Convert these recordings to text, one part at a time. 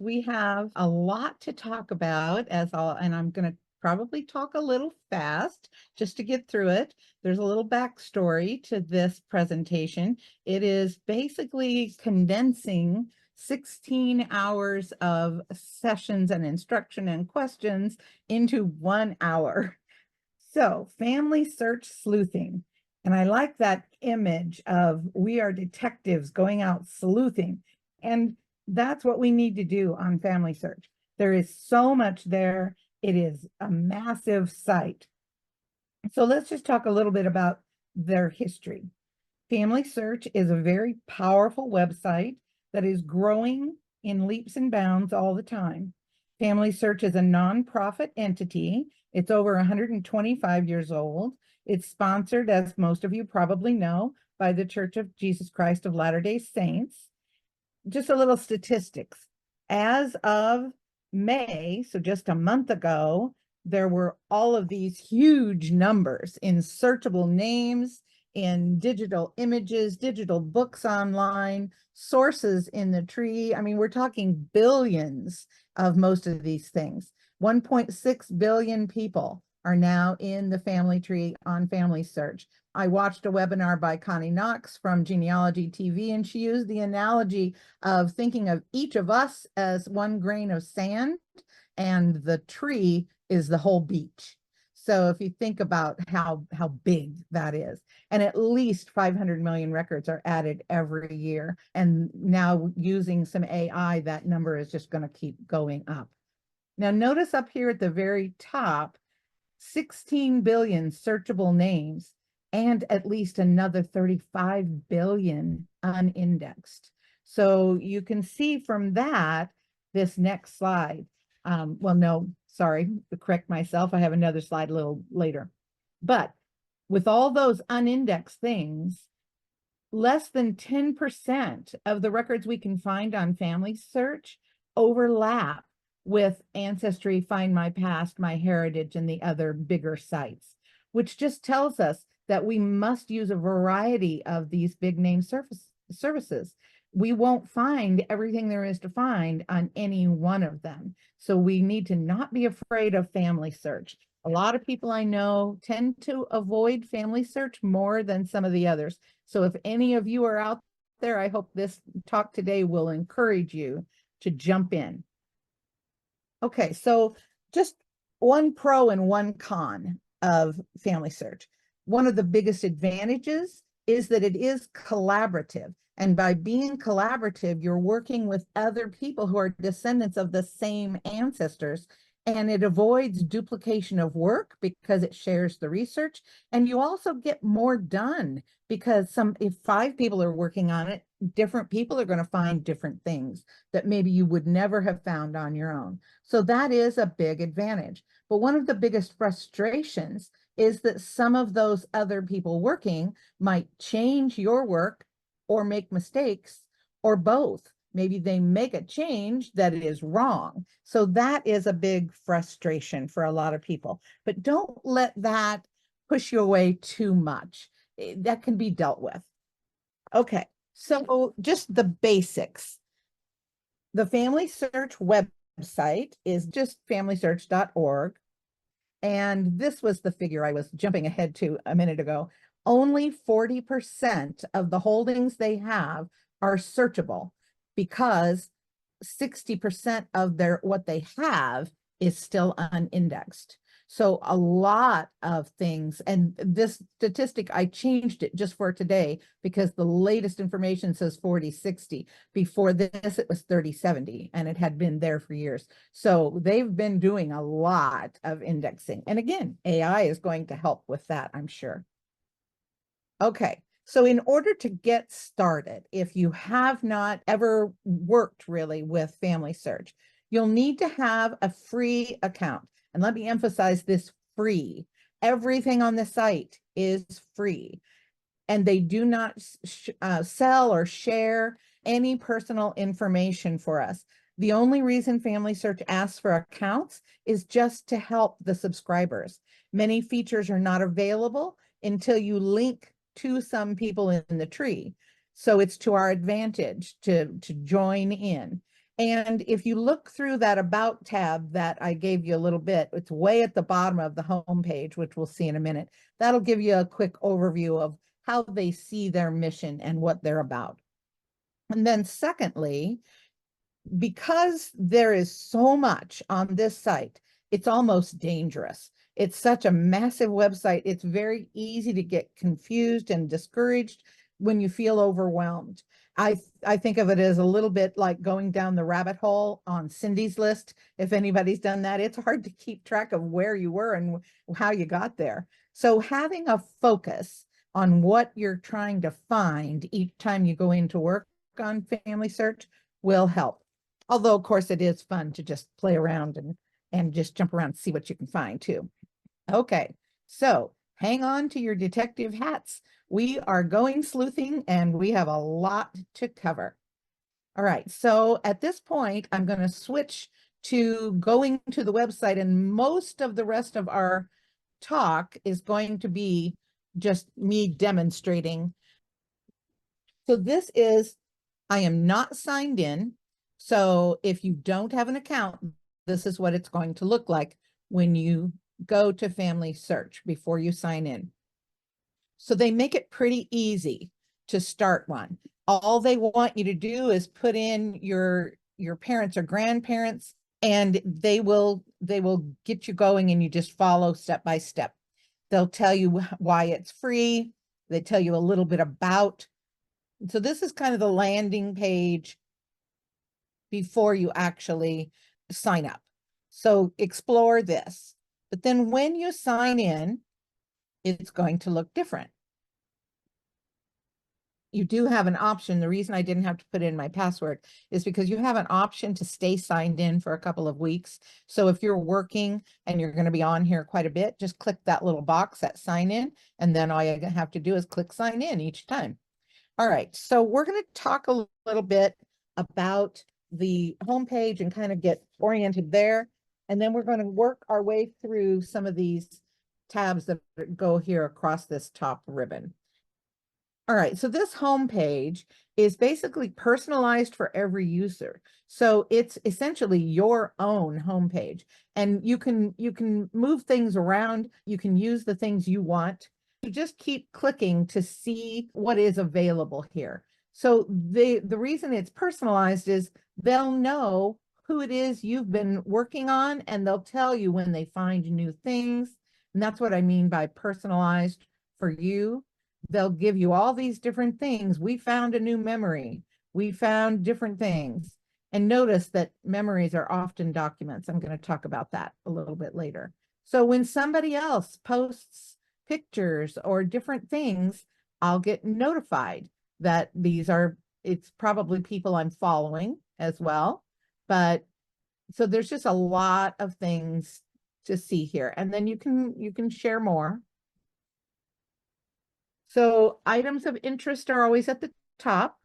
we have a lot to talk about and I'm going to probably talk a little fast just to get through it. There's a little backstory to this presentation. It is basically condensing 16 hours of sessions and instruction and questions into 1 hour. So, family search sleuthing. And I like that image of we are detectives going out sleuthing. And that's what we need to do on Family Search. There is so much there. It is a massive site. So let's just talk a little bit about their history. Family Search is a very powerful website that is growing in leaps and bounds all the time. Family Search is a nonprofit entity. It's over 125 years old. It's sponsored, as most of you probably know, by the Church of Jesus Christ of Latter-day Saints. Just a little statistics. As of May, so just a month ago, there were all of these huge numbers in searchable names, in digital images, digital books online, sources in the tree. I mean, we're talking billions of most of these things. 1.6 billion people are now in the family tree on Family Search. I watched a webinar by Connie Knox from Genealogy TV, and she used the analogy of thinking of each of us as one grain of sand, and the tree is the whole beach. So if you think about how big that is, and at least 500 million records are added every year. And now using some AI, that number is just going to keep going up. Now notice up here at the very top, 16 billion searchable names and at least another 35 billion unindexed. So you can see from that, this next slide, well, no, sorry, to correct myself, I have another slide a little later. But with all those unindexed things, less than 10% of the records we can find on Family Search overlap with Ancestry, Find My Past, My Heritage, and the other bigger sites, which just tells us that we must use a variety of these big name services. We won't find everything there is to find on any one of them. So we need to not be afraid of Family Search. A lot of people I know tend to avoid Family Search more than some of the others. So if any of you are out there, I hope this talk today will encourage you to jump in. Okay, so just one pro and one con of Family Search. One of the biggest advantages is that it is collaborative. And by being collaborative, you're working with other people who are descendants of the same ancestors. And it avoids duplication of work because it shares the research. And you also get more done because if 5 people are working on it, different people are going to find different things that maybe you would never have found on your own. So that is a big advantage. But one of the biggest frustrations is that some of those other people working might change your work or make mistakes or both. Maybe they make a change that is wrong. So that is a big frustration for a lot of people. But don't let that push you away too much. That can be dealt with. Okay, so just the basics. The Family Search website is just familysearch.org. And this was the figure I was jumping ahead to a minute ago. Only 40% of the holdings they have are searchable, because 60% of what they have is still unindexed. So a lot of things, and this statistic, I changed it just for today because the latest information says 40/60. Before this, it was 30/70, and it had been there for years. So they've been doing a lot of indexing. And again, AI is going to help with that, I'm sure. Okay. So in order to get started, if you have not ever worked really with Family Search, you'll need to have a free account. And let me emphasize this: free. Everything on the site is free. And they do not sell or share any personal information for us. The only reason Family Search asks for accounts is just to help the subscribers. Many features are not available until you link to some people in the tree. So it's to our advantage to join in. And if you look through that About tab that I gave you a little bit, it's way at the bottom of the home page, which we'll see in a minute. That'll give you a quick overview of how they see their mission and what they're about. And then secondly, because there is so much on this site, it's almost dangerous. It's such a massive website. It's very easy to get confused and discouraged when you feel overwhelmed. I think of it as a little bit like going down the rabbit hole on Cindy's list. If anybody's done that, it's hard to keep track of where you were and how you got there. So having a focus on what you're trying to find each time you go into work on FamilySearch will help. Although, of course, it is fun to just play around and just jump around and see what you can find too. Okay, so hang on to your detective hats. We are going sleuthing and we have a lot to cover. All right, so at this point, I'm going to switch to going to the website, and most of the rest of our talk is going to be just me demonstrating. So this is, I am not signed in. So if you don't have an account, this is what it's going to look like when you go to FamilySearch before you sign in. So they make it pretty easy to start one. All they want you to do is put in your parents or grandparents, and they will get you going, and you just follow step by step. They'll tell you why it's free. They tell you a little bit about. So this is kind of the landing page before you actually sign up. So explore this. But then when you sign in, it's going to look different. You do have an option. The reason I didn't have to put in my password is because you have an option to stay signed in for a couple of weeks. So if you're working and you're going to be on here quite a bit, just click that little box, that sign in, and then all you have to do is click sign in each time. All right, so we're going to talk a little bit about the homepage and kind of get oriented there. And then we're going to work our way through some of these tabs that go here across this top ribbon. All right, so this homepage is basically personalized for every user. So it's essentially your own homepage, and you can move things around. You can use the things you want. You just keep clicking to see what is available here. So the reason it's personalized is they'll know who it is you've been working on, and they'll tell you when they find new things. And that's what I mean by personalized for you. They'll give you all these different things. We found a new memory. We found different things. And notice that memories are often documents. I'm going to talk about that a little bit later. So when somebody else posts pictures or different things, I'll get notified that it's probably people I'm following as well. But so there's just a lot of things to see here. And then you can share more. So items of interest are always at the top.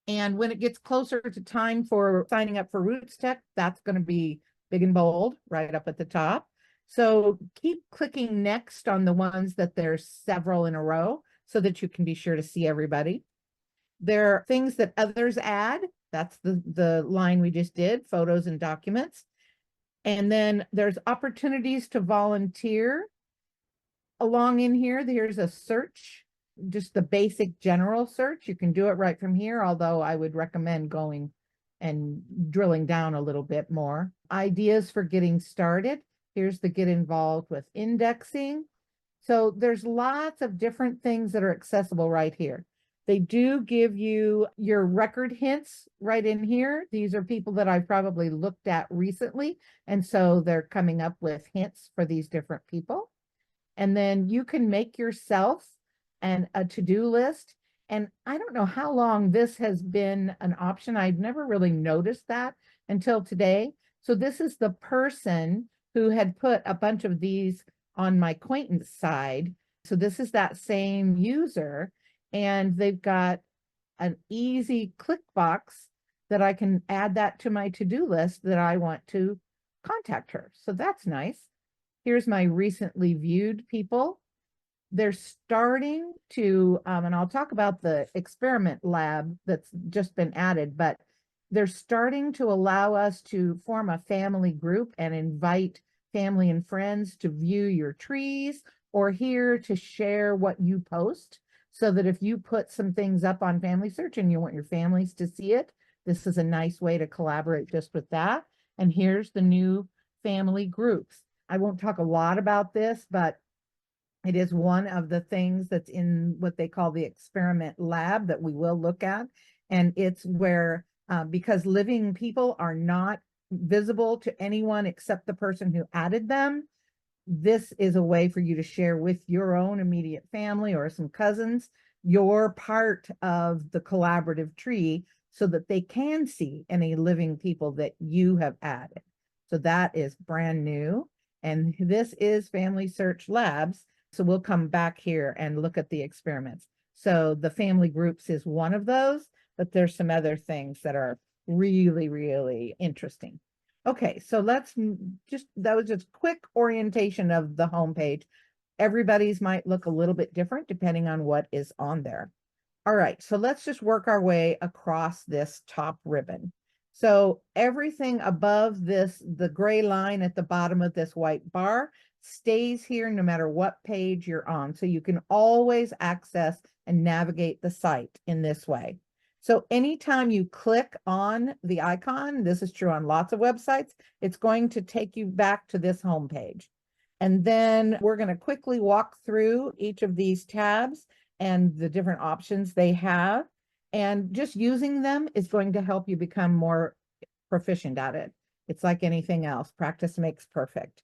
And when it gets closer to time for signing up for Roots Tech, that's going to be big and bold right up at the top. So keep clicking next on the ones that there's several in a row so that you can be sure to see everybody. There are things that others add. That's the line we just did, photos and documents. And then there's opportunities to volunteer. Along in here, there's a search, just the basic general search. You can do it right from here, although I would recommend going and drilling down a little bit more. Ideas for getting started. Here's the get involved with indexing. So there's lots of different things that are accessible right here. They do give you your record hints right in here. These are people that I've probably looked at recently, and so they're coming up with hints for these different people. And then you can make yourself a to-do list. And I don't know how long this has been an option. I've never really noticed that until today. So this is the person who had put a bunch of these on my acquaintance side. So this is that same user, and they've got an easy click box that I can add that to my to-do list that I want to contact her. So that's nice. Here's my recently viewed people. They're starting to, and I'll talk about the experiment lab that's just been added, but they're starting to allow us to form a family group and invite family and friends to view your trees or here to share what you post, so that if you put some things up on FamilySearch and you want your families to see it, this is a nice way to collaborate just with that. And here's the new family groups. I won't talk a lot about this, but it is one of the things that's in what they call the experiment lab that we will look at. And it's where, because living people are not visible to anyone except the person who added them, this is a way for you to share with your own immediate family or some cousins your part of the collaborative tree so that they can see any living people that you have added. So that is brand new. And this is FamilySearch Labs. So we'll come back here and look at the experiments. So the family groups is one of those, but there's some other things that are really, really interesting. Okay, so let's that was just quick orientation of the homepage. Everybody's might look a little bit different depending on what is on there. All right, so let's just work our way across this top ribbon. So everything above this, the gray line at the bottom of this white bar, stays here no matter what page you're on. So you can always access and navigate the site in this way. So anytime you click on the icon, this is true on lots of websites, it's going to take you back to this home page. And then we're going to quickly walk through each of these tabs and the different options they have. And just using them is going to help you become more proficient at it. It's like anything else, practice makes perfect.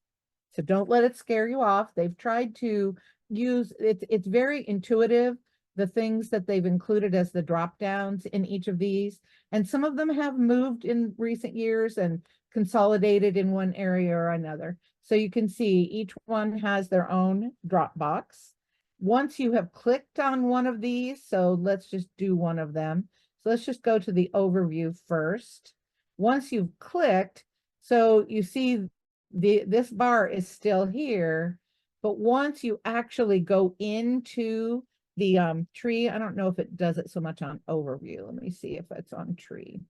So don't let it scare you off. They've tried to use it. It's very intuitive, the things that they've included as the drop downs in each of these. And some of them have moved in recent years and consolidated in one area or another. So you can see each one has their own drop box. Once you have clicked on one of these, so let's just do one of them. So let's just go to the overview first. Once you've clicked, so you see this bar is still here, but once you actually go into the tree, I don't know if it does it so much on overview. Let me see if it's on tree.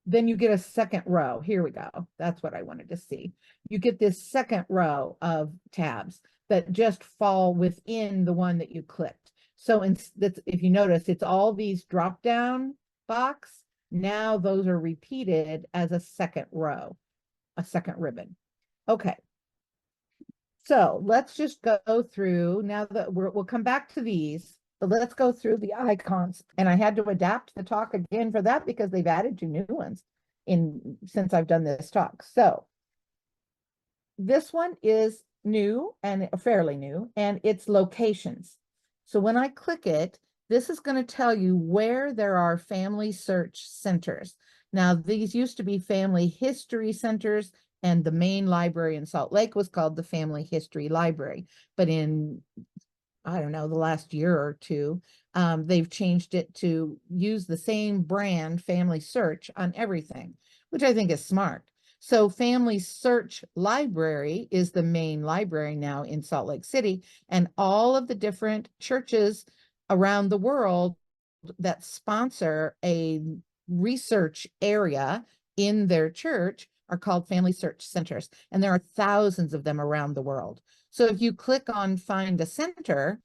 Then you get a second row. Here we go. That's what I wanted to see. You get this second row of tabs that just fall within the one that you clicked. So if you notice, it's all these drop down box. Now those are repeated as a second row, a second ribbon. Okay. So let's just go through now that we'll come back to these, but let's go through the icons. And I had to adapt the talk again for that because they've added 2 new ones since I've done this talk. So this one is new and fairly new, and it's locations. So when I click it, this is going to tell you where there are family search centers. Now, these used to be family history centers, and the main library in Salt Lake was called the Family History Library. But in, I don't know, the last year or two, they've changed it to use the same brand, FamilySearch, on everything, which I think is smart. So FamilySearch Library is the main library now in Salt Lake City, and all of the different churches around the world that sponsor a research area in their church are called family search centers, and there are thousands of them around the world. So if you click on find a center,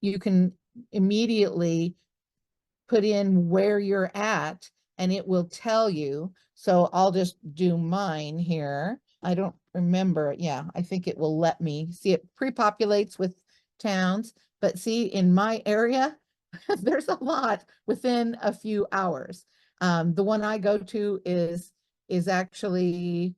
you can immediately put in where you're at and it will tell you. So I'll just do mine here. I don't remember. Yeah, I think it will let me see. It pre-populates with towns, but see, in my area, there's a lot within a few hours. The one I go to is actually,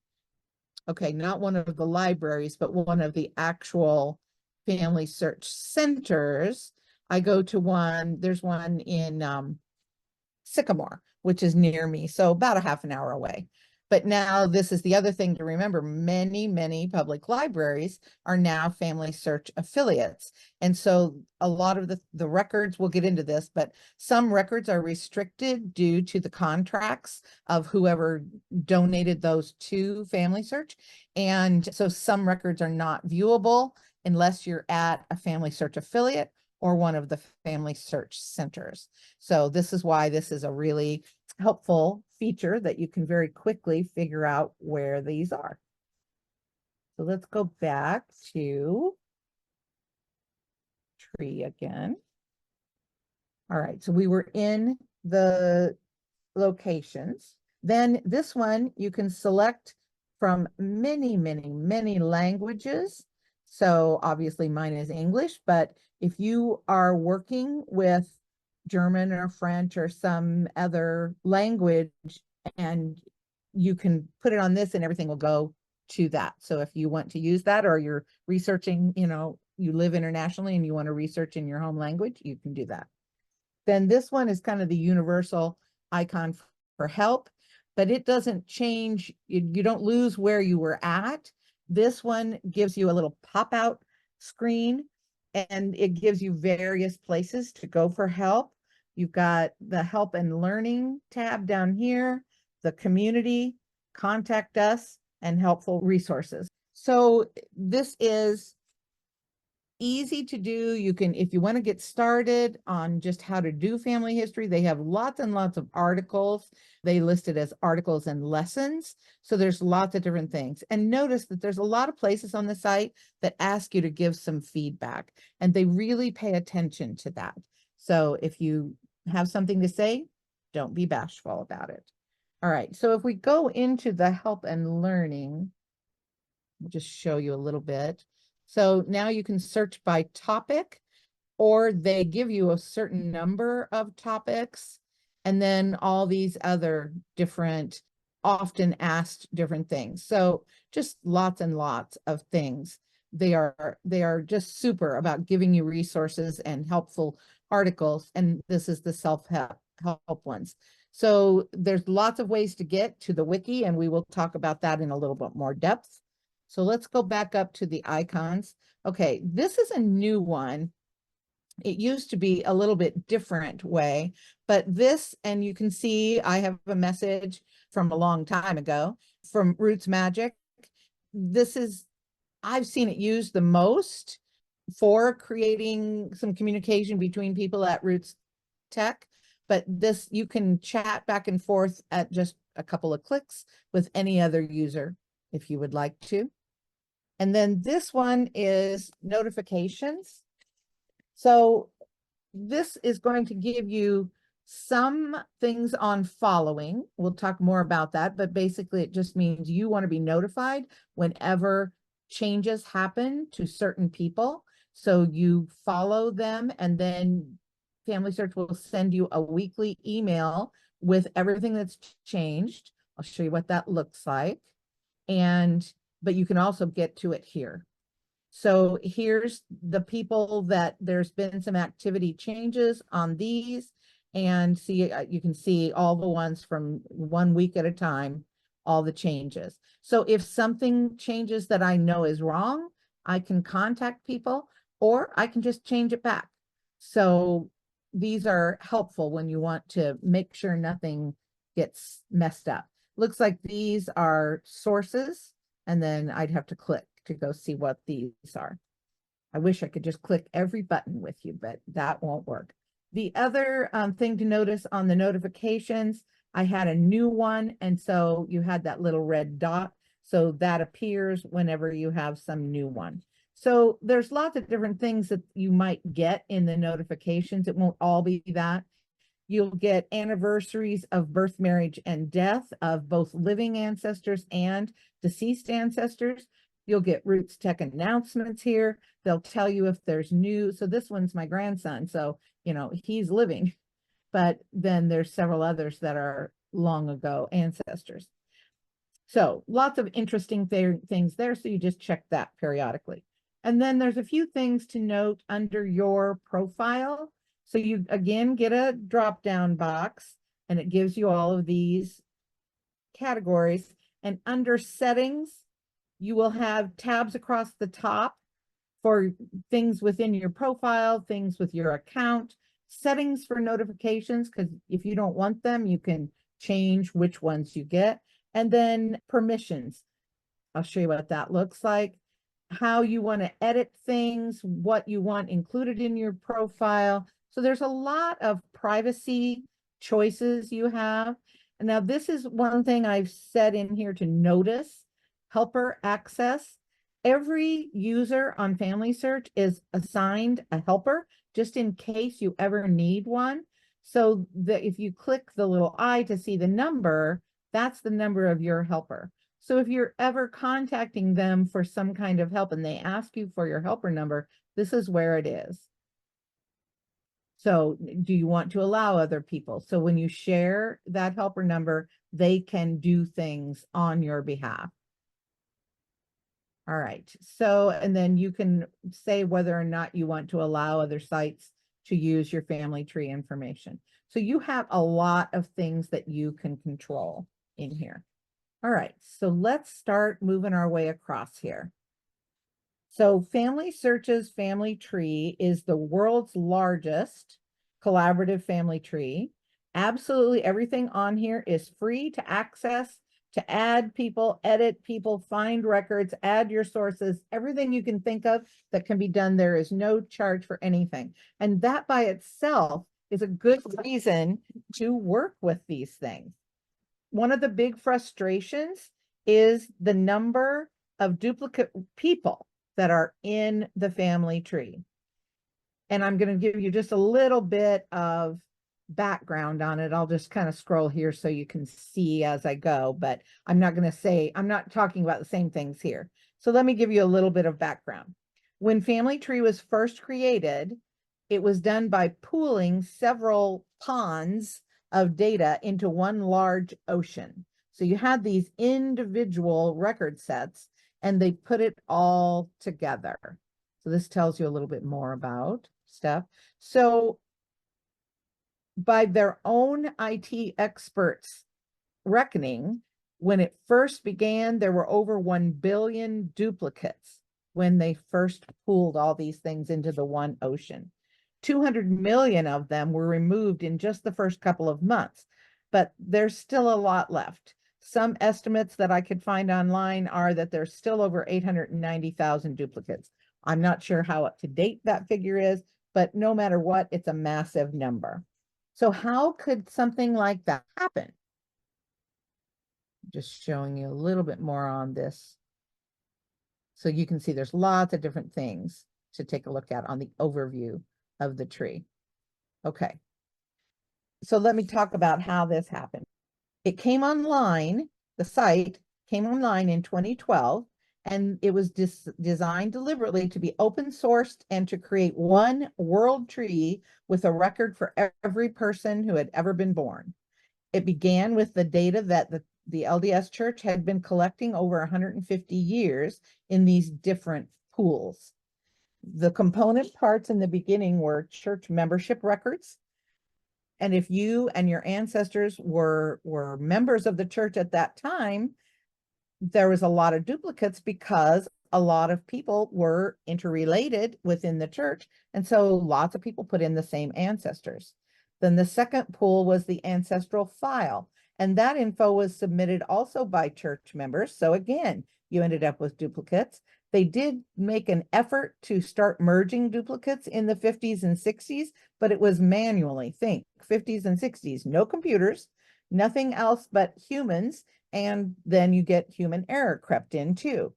okay, not one of the libraries, but one of the actual family search centers. I go to one, there's one in Sycamore, which is near me, so about a half an hour away. But now this is the other thing to remember. Many public libraries are now FamilySearch affiliates. And so a lot of the records, we'll get into this, but some records are restricted due to the contracts of whoever donated those to FamilySearch. And so some records are not viewable unless you're at a FamilySearch affiliate or one of the family search centers. So this is why this is a really helpful feature that you can very quickly figure out where these are. So let's go back to tree again. All right, so we were in the locations. Then this one, you can select from many, many, many languages. So obviously mine is English, but if you are working with German or French or some other language, and you can put it on this and everything will go to that. So if you want to use that, or you're researching, you live internationally and you want to research in your home language, you can do that. Then this one is kind of the universal icon for help, but it doesn't change. You don't lose where you were at. This one gives you a little pop-out screen, and it gives you various places to go for help. You've got the help and learning tab down here, the community, contact us, and helpful resources. So this is easy to do. You can, if you want to get started on just how to do family history, they have lots and lots of articles. They list it as articles and lessons. So there's lots of different things. And notice that there's a lot of places on the site that ask you to give some feedback, and they really pay attention to that. So if you have something to say, don't be bashful about it. All right, so if we go into the help and learning, I'll just show you a little bit. So now you can search by topic, or they give you a certain number of topics, and then all these other different, often asked different things. So just lots and lots of things. They are just super about giving you resources and helpful articles. And this is the self-help ones. So there's lots of ways to get to the wiki, and we will talk about that in a little bit more depth. So let's go back up to the icons. Okay, this is a new one. It used to be a little bit different way, but this, and you can see I have a message from a long time ago from Roots Magic. This is, I've seen it used the most for creating some communication between people at Roots Tech, but this, you can chat back and forth at just a couple of clicks with any other user if you would like to. And then this one is notifications. So this is going to give you some things on following. We'll talk more about that, but basically it just means you want to be notified whenever changes happen to certain people. So you follow them, and then FamilySearch will send you a weekly email with everything that's changed. I'll show you what that looks like. But you can also get to it here. So here's the people that there's been some activity changes on these, and see, you can see all the ones from 1 week at a time, all the changes. So if something changes that I know is wrong, I can contact people, or I can just change it back. So these are helpful when you want to make sure nothing gets messed up. Looks like these are sources, and then I'd have to click to go see what these are. I wish I could just click every button with you, but that won't work. The other thing to notice on the notifications, I had a new one, and so you had that little red dot. So that appears whenever you have some new one. So there's lots of different things that you might get in the notifications. It won't all be that. You'll get anniversaries of birth, marriage, and death of both living ancestors and deceased ancestors. You'll get Roots Tech announcements here. They'll tell you if there's new. So this one's my grandson, so he's living, but then there's several others that are long ago ancestors. So lots of interesting things there. So you just check that periodically. And then there's a few things to note under your profile. So you, again, get a drop-down box, and it gives you all of these categories. And under settings, you will have tabs across the top for things within your profile, things with your account, settings for notifications, because if you don't want them, you can change which ones you get. And then permissions. I'll show you what that looks like, how you want to edit things, what you want included in your profile. So there's a lot of privacy choices you have. Now, this is one thing I've said in here to notice: helper access. Every user on FamilySearch is assigned a helper just in case you ever need one. So that if you click the little I to see the number, that's the number of your helper. So if you're ever contacting them for some kind of help and they ask you for your helper number, this is where it is. So do you want to allow other people? So when you share that helper number, they can do things on your behalf. All right. So, and then you can say whether or not you want to allow other sites to use your family tree information. So you have a lot of things that you can control in here. All right. So let's start moving our way across here. So FamilySearch's family tree is the world's largest collaborative family tree. Absolutely everything on here is free to access, to add people, edit people, find records, add your sources, everything you can think of that can be done. There is no charge for anything. And that by itself is a good reason to work with these things. One of the big frustrations is the number of duplicate people that are in the family tree. And I'm going to give you just a little bit of background on it. I'll just kind of scroll here so you can see as I go, but I'm not talking about the same things here. So let me give you a little bit of background. When Family Tree was first created, it was done by pooling several ponds of data into one large ocean. So you had these individual record sets and they put it all together. So this tells you a little bit more about stuff. So by their own IT experts reckoning, when it first began, there were over 1 billion duplicates when they first pooled all these things into the one ocean. 200 million of them were removed in just the first couple of months, but there's still a lot left. Some estimates that I could find online are that there's still over 890,000 duplicates. I'm not sure how up to date that figure is, but no matter what, it's a massive number. So how could something like that happen? Just showing you a little bit more on this. So you can see there's lots of different things to take a look at on the overview of the tree. Okay. So let me talk about how this happened. It came online, the site came online in 2012, and it was designed deliberately to be open sourced and to create one world tree with a record for every person who had ever been born. It began with the data that the LDS Church had been collecting over 150 years in these different pools. The component parts in the beginning were church membership records. And if you and your ancestors were members of the church at that time, there was a lot of duplicates because a lot of people were interrelated within the church. And so lots of people put in the same ancestors. Then the second pool was the ancestral file. And that info was submitted also by church members. So again, you ended up with duplicates. They did make an effort to start merging duplicates in the 50s and 60s, but it was manually. Think 50s and 60s, no computers, nothing else but humans. And then you get human error crept in too.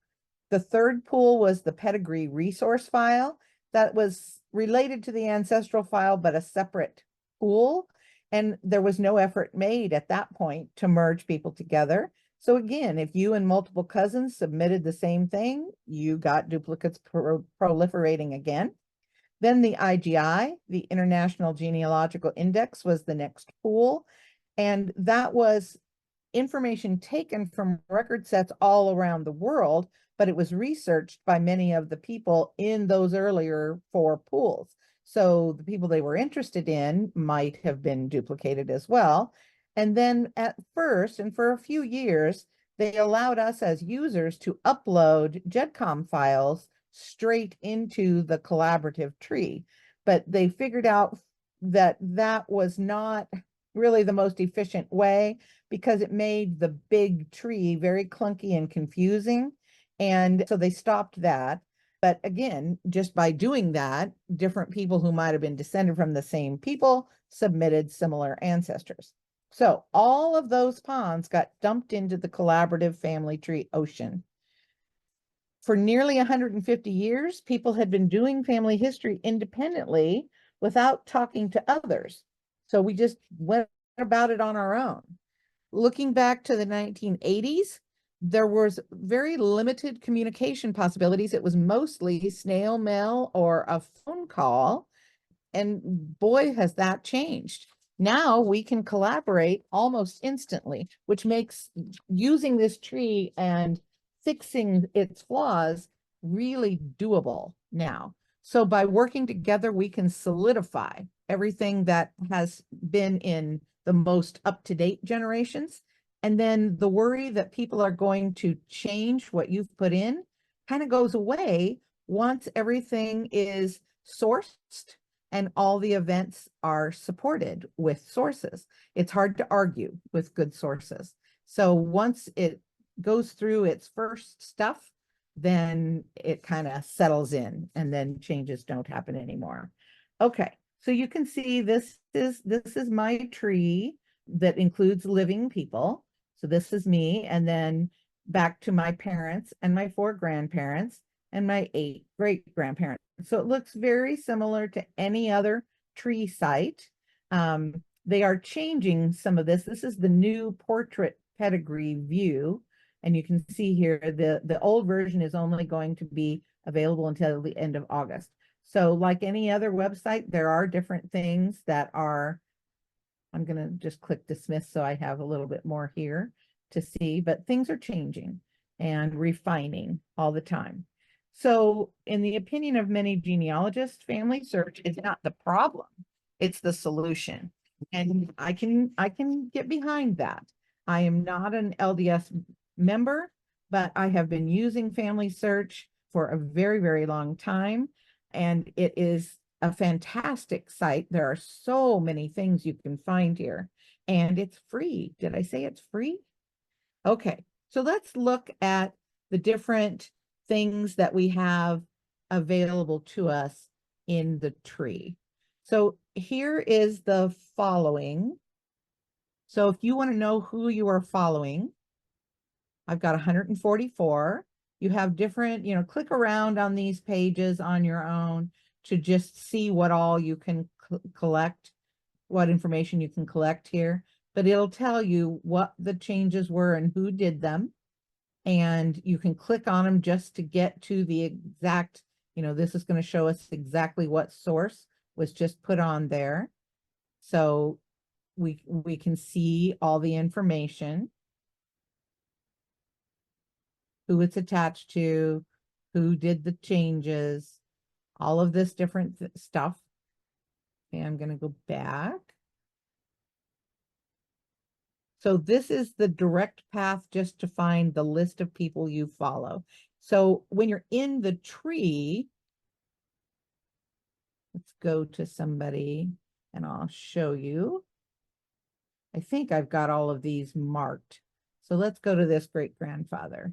The third pool was the pedigree resource file that was related to the ancestral file, but a separate pool. And there was no effort made at that point to merge people together. So again, if you and multiple cousins submitted the same thing, you got duplicates proliferating again. Then the IGI, the International Genealogical Index, was the next pool. And that was information taken from record sets all around the world, but it was researched by many of the people in those earlier 4 pools. So the people they were interested in might have been duplicated as well. And then at first, and for a few years, they allowed us as users to upload GEDCOM files straight into the collaborative tree. But they figured out that that was not really the most efficient way because it made the big tree very clunky and confusing. And so they stopped that. But again, just by doing that, different people who might have been descended from the same people submitted similar ancestors. So all of those ponds got dumped into the collaborative family tree ocean. For nearly 150 years, people had been doing family history independently without talking to others. So we just went about it on our own. Looking back to the 1980s, there was very limited communication possibilities. It was mostly snail mail or a phone call. And boy, has that changed. Now we can collaborate almost instantly, which makes using this tree and fixing its flaws really doable now. So by working together, we can solidify everything that has been in the most up-to-date generations. And then the worry that people are going to change what you've put in kind of goes away once everything is sourced and all the events are supported with sources. It's hard to argue with good sources. So once it goes through its first stuff, then it kind of settles in and then changes don't happen anymore. Okay, so you can see this is my tree that includes living people. So this is me, and then back to my parents and my 4 grandparents and my 8 great-grandparents. So it looks very similar to any other tree site. They are changing some of this. This is the new portrait pedigree view. And you can see here, the old version is only going to be available until the end of August. So like any other website, there are different things that are, I'm going to just click dismiss so I have a little bit more here to see, but things are changing and refining all the time. So in the opinion of many genealogists, family search is not the problem, it's the solution. And I can get behind that. I am not an LDS member, but I have been using family search for a very, very long time. And it is a fantastic site. There are so many things you can find here, and it's free. Did I say it's free? Okay, so let's look at the different things that we have available to us in the tree. So here is the following. So if you want to know who you are following, I've got 144. You have different, click around on these pages on your own to just see what all you can collect, what information you can collect here. But it'll tell you what the changes were and who did them. And you can click on them just to get to the exact, this is going to show us exactly what source was just put on there. So we can see all the information, who it's attached to, who did the changes, all of this different stuff. Okay, I'm going to go back. So this is the direct path just to find the list of people you follow. So when you're in the tree, let's go to somebody and I'll show you. I think I've got all of these marked. So let's go to this great-grandfather.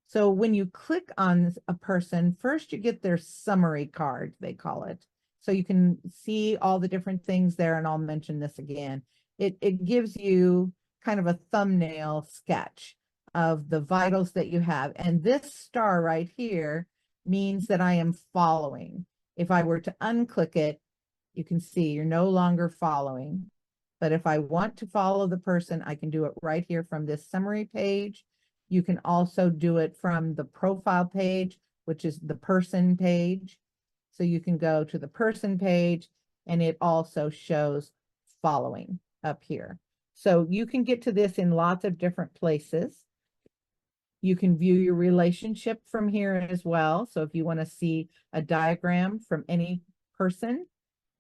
So when you click on a person, first you get their summary card, they call it. So you can see all the different things there, and I'll mention this again. It gives you kind of a thumbnail sketch of the vitals that you have. And this star right here means that I am following. If I were to unclick it, you can see you're no longer following. But if I want to follow the person, I can do it right here from this summary page. You can also do it from the profile page, which is the person page. So you can go to the person page and it also shows following up here. So you can get to this in lots of different places. You can view your relationship from here as well. So if you want to see a diagram from any person,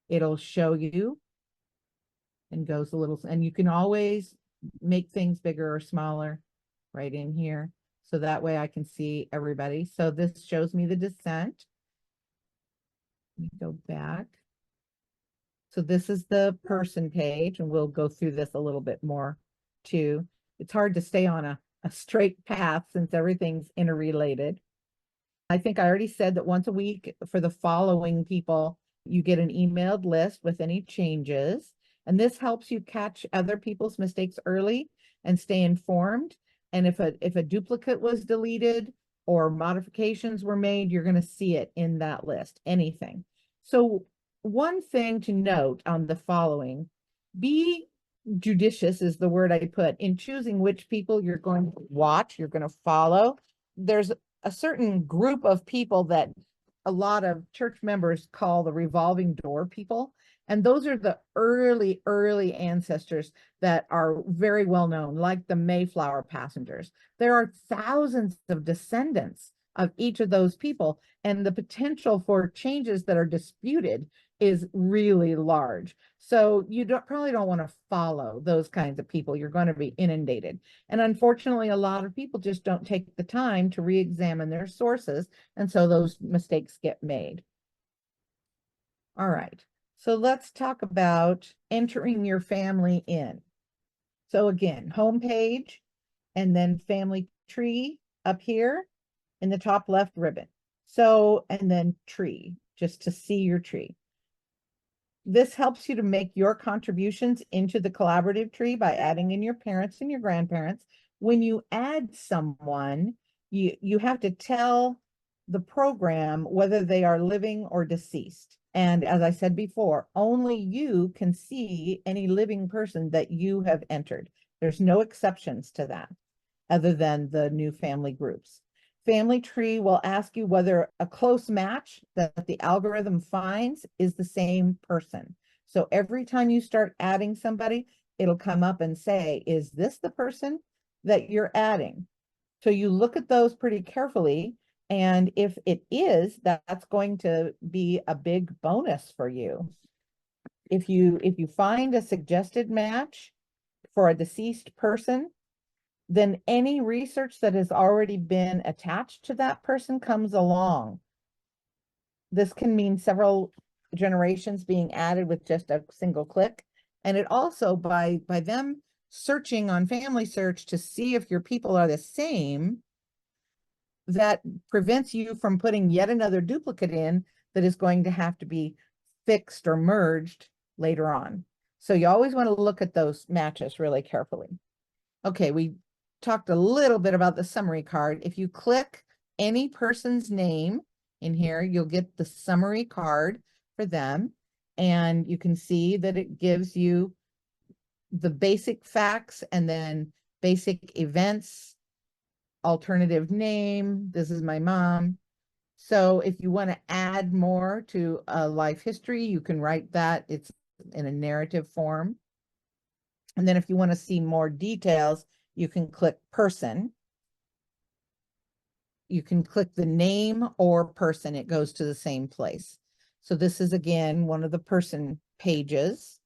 it'll show you and goes a little, and you can always make things bigger or smaller right in here. So that way I can see everybody. So this shows me the descent. Let me go back. So this is the person page, and we'll go through this a little bit more too. It's hard to stay on a straight path since everything's interrelated. I think I already said that once a week for the following people, you get an emailed list with any changes. And this helps you catch other people's mistakes early and stay informed. And if a duplicate was deleted or modifications were made, you're going to see it in that list, anything. So one thing to note on the following, be judicious is the word I put in choosing which people you're going to watch, you're going to follow. There's a certain group of people that a lot of church members call the revolving door people. And those are the early ancestors that are very well known, like the Mayflower passengers. There are thousands of descendants of each of those people, and the potential for changes that are disputed is really large. So you probably don't want to follow those kinds of people. You're going to be inundated. And unfortunately, a lot of people just don't take the time to re-examine their sources, and so those mistakes get made. All right. So let's talk about entering your family in. So again, homepage, and then family tree up here in the top left ribbon. So, and then tree, just to see your tree. This helps you to make your contributions into the collaborative tree by adding in your parents and your grandparents. When you add someone, you have to tell the program whether they are living or deceased. And as I said before, only you can see any living person that you have entered. There's no exceptions to that other than the new family groups. Family tree will ask you whether a close match that the algorithm finds is the same person. So every time you start adding somebody, it'll come up and say, is this the person that you're adding? So you look at those pretty carefully. And if it is, that's going to be a big bonus for you. If you find a suggested match for a deceased person, then any research that has already been attached to that person comes along. This can mean several generations being added with just a single click. And it also, by them searching on FamilySearch to see if your people are the same, that prevents you from putting yet another duplicate in that is going to have to be fixed or merged later on. So you always want to look at those matches really carefully. Okay, we talked a little bit about the summary card. If you click any person's name in here, you'll get the summary card for them. And you can see that it gives you the basic facts and then basic events, alternative name. This is my mom. So if you want to add more to a life history, you can write that. It's in a narrative form. And then if you want to see more details, you can click person. You can click the name or person. It goes to the same place. So this is, again, one of the person pages.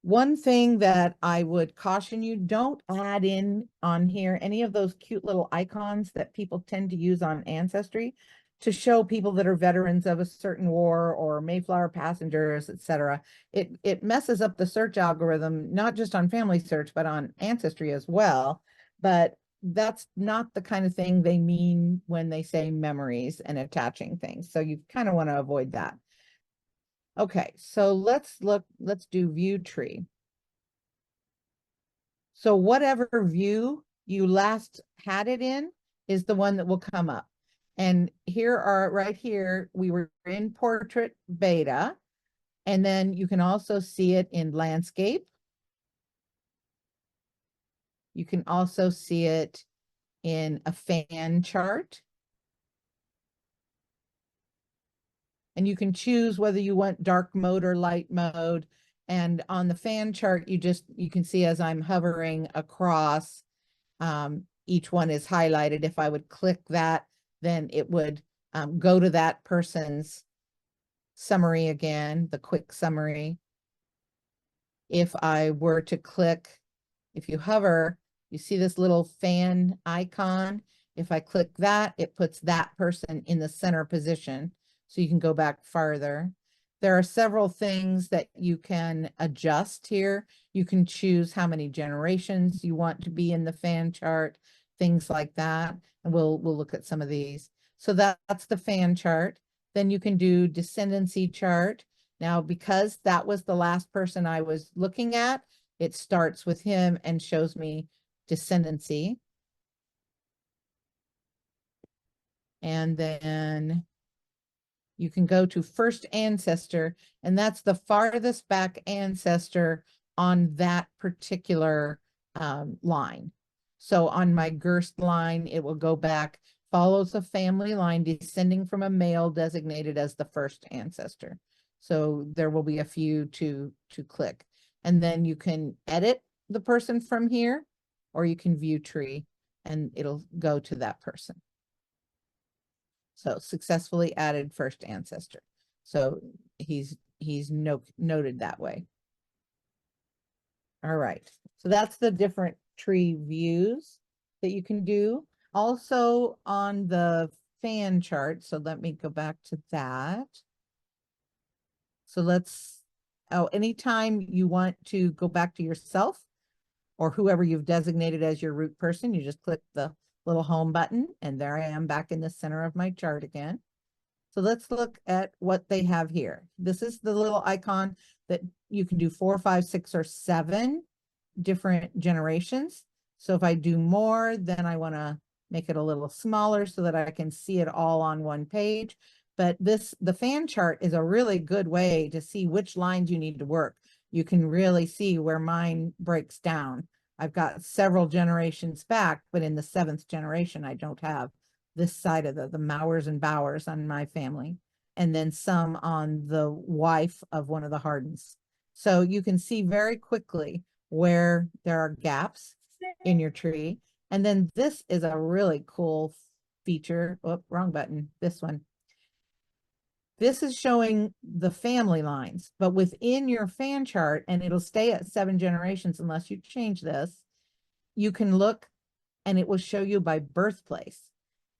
One thing that I would caution you, don't add in on here any of those cute little icons that people tend to use on Ancestry to show people that are veterans of a certain war or Mayflower passengers, etc. It messes up the search algorithm, not just on FamilySearch, but on Ancestry as well. But that's not the kind of thing they mean when they say memories and attaching things. So you kind of want to avoid that. Okay, so let's do view tree. So whatever view you last had it in is the one that will come up. And here are, right here, we were in portrait beta, and then you can also see it in landscape. You can also see it in a fan chart. And you can choose whether you want dark mode or light mode. And on the fan chart, you can see as I'm hovering across, each one is highlighted. If I would click that, then it would go to that person's summary again, the quick summary. If I were to click, if you hover, you see this little fan icon. If I click that, it puts that person in the center position. So you can go back farther. There are several things that you can adjust here. You can choose how many generations you want to be in the fan chart, things like that. And we'll look at some of these. So that's the fan chart. Then you can do descendancy chart. Now, because that was the last person I was looking at, it starts with him and shows me descendancy. And then you can go to first ancestor, and that's the farthest back ancestor on that particular line. So on my Gerst line, it will go back, follows a family line descending from a male designated as the first ancestor. So there will be a few to click. And then you can edit the person from here, or you can view tree and it'll go to that person. So successfully added first ancestor. So he's noted that way. All right. So that's the different tree views that you can do. Also on the fan chart. So let me go back to that. So anytime you want to go back to yourself or whoever you've designated as your root person, you just click the little home button, and there I am back in the center of my chart again. So let's look at what they have here. This is the little icon that you can do 4, 5, 6, or 7 different generations. So if I do more, then I want to make it a little smaller so that I can see it all on one page. But the fan chart is a really good way to see which lines you need to work. You can really see where mine breaks down. I've got several generations back, but in the 7th generation, I don't have this side of the Mowers and Bowers on my family, and then some on the wife of one of the Hardens. So you can see very quickly where there are gaps in your tree. And then this is a really cool feature. Oh, wrong button. This one. This is showing the family lines, but within your fan chart, and it'll stay at 7 generations unless you change this, you can look and it will show you by birthplace.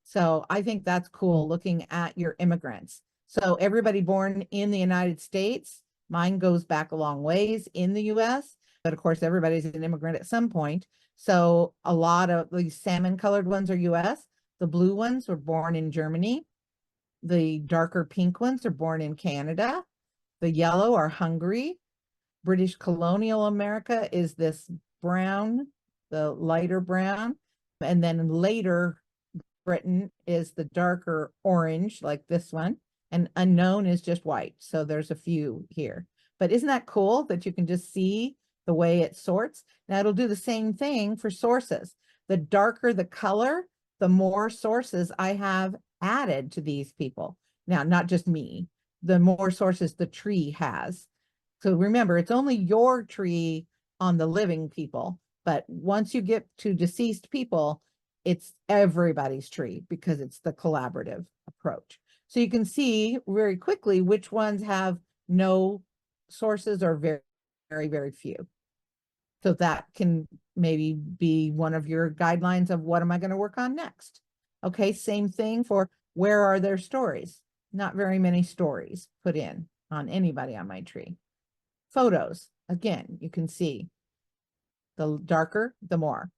So I think that's cool, looking at your immigrants. So everybody born in the United States, mine goes back a long ways in the US, but of course everybody's an immigrant at some point. So a lot of these salmon colored ones are US. The blue ones were born in Germany. The darker pink ones are born in Canada. The yellow are Hungary. British colonial America is this brown, the lighter brown. And then later Britain is the darker orange, like this one. And unknown is just white. So there's a few here. But isn't that cool that you can just see the way it sorts? Now it'll do the same thing for sources. The darker the color, the more sources I have added to these people. Now, not just me, the more sources the tree has. So remember, it's only your tree on the living people, but once you get to deceased people, it's everybody's tree because it's the collaborative approach. So you can see very quickly which ones have no sources or very, very, very few. So that can maybe be one of your guidelines of what am I going to work on next? Okay, same thing for where are their stories? Not very many stories put in on anybody on my tree. Photos, again, you can see the darker, the more.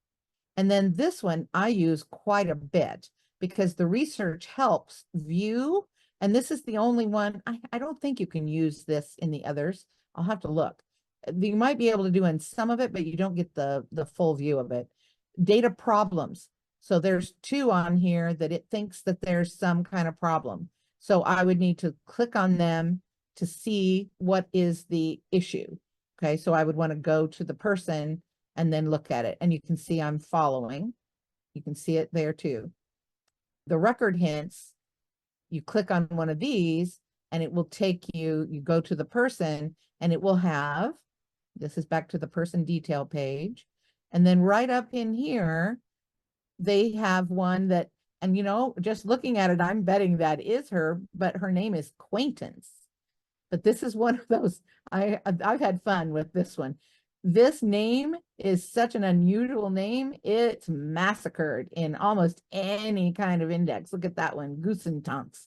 And then this one I use quite a bit because the research helps view, and this is the only one, I don't think you can use this in the others. I'll have to look. You might be able to do in some of it, but you don't get the full view of it. Data problems. So there's 2 on here that it thinks that there's some kind of problem. So I would need to click on them to see what is the issue. Okay, so I would want to go to the person and then look at it. And you can see I'm following. You can see it there too. The record hints, you click on one of these and it will take you, you go to the person and it will have, this is back to the person detail page. And then right up in here, they have one that, and you know, just looking at it, I'm betting that is her, but her name is Quaintance. But this is one of those, I've had fun with this one. This name is such an unusual name. It's massacred in almost any kind of index. Look at that one, Goosentonks.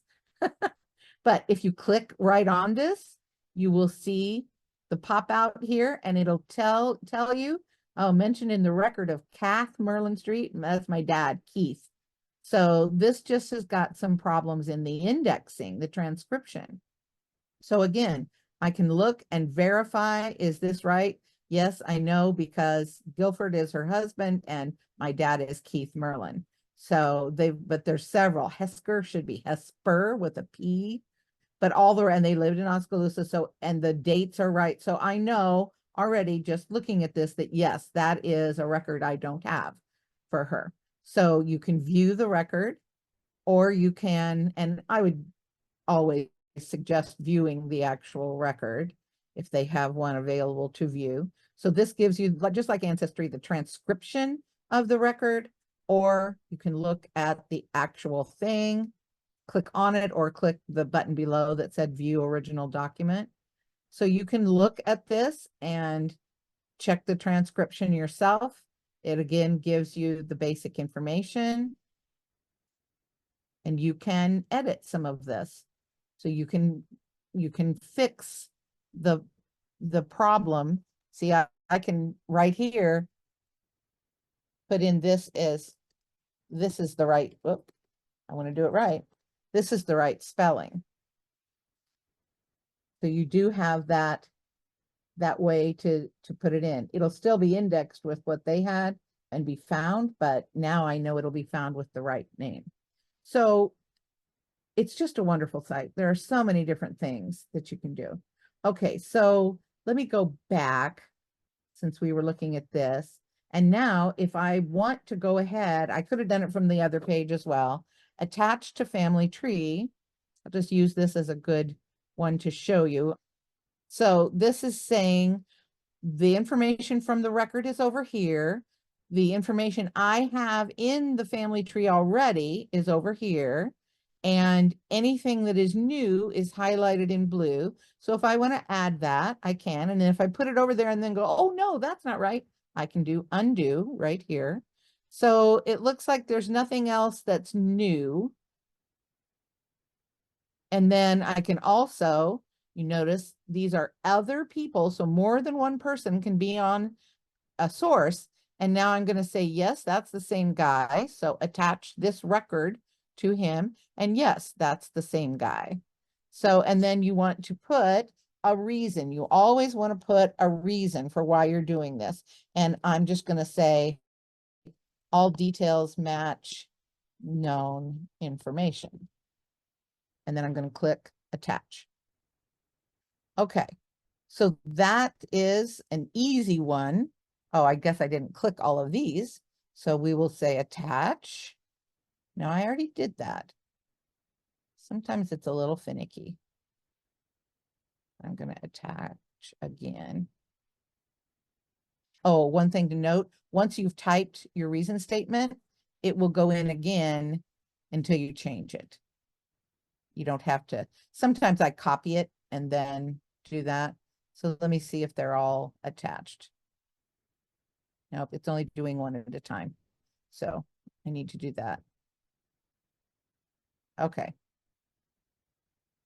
But if you click right on this, you will see the pop out here and it'll tell you, oh, mentioned in the record of Kath Merlin Street. That's my dad, Keith. So this just has got some problems in the indexing, the transcription. So again, I can look and verify, is this right? Yes, I know, because Guilford is her husband and my dad is Keith Merlin. So but there's several. Hesker should be Hesper with a P, but and they lived in Oskaloosa. So, and the dates are right. So I know already just looking at this that yes, that is a record I don't have for her. So you can view the record, or you can, and I would always suggest viewing the actual record if they have one available to view. So this gives you, just like Ancestry, the transcription of the record, or you can look at the actual thing, click on it, or click the button below that said view original document. So you can look at this and check the transcription yourself. It again gives you the basic information, and you can edit some of this. So you can fix the problem. See, I can right here put in this is the right, whoop, I want to do it right. This is the right spelling. So you do have that way to put it in. It'll still be indexed with what they had and be found, but now I know it'll be found with the right name. So it's just a wonderful site. There are so many different things that you can do. Okay, so let me go back, since we were looking at this. And now if I want to go ahead, I could have done it from the other page as well. Attached to family tree. I'll just use this as a good one to show you. So this is saying the information from the record is over here. The information I have in the family tree already is over here. And anything that is new is highlighted in blue. So if I want to add that, I can. And then if I put it over there and then go, oh no, that's not right, I can do undo right here. So it looks like there's nothing else that's new. And then I can also, you notice these are other people. So more than one person can be on a source. And now I'm going to say, yes, that's the same guy. So attach this record to him. And yes, that's the same guy. So, and then you want to put a reason. You always want to put a reason for why you're doing this. And I'm just going to say all details match known information. And then I'm going to click attach. Okay, so that is an easy one. Oh, I guess I didn't click all of these. So we will say attach. No, I already did that. Sometimes it's a little finicky. I'm going to attach again. Oh, one thing to note, once you've typed your reason statement, it will go in again until you change it. You don't have to. Sometimes I copy it and then do that. So let me see if they're all attached. Nope, it's only doing one at a time. So I need to do that. Okay.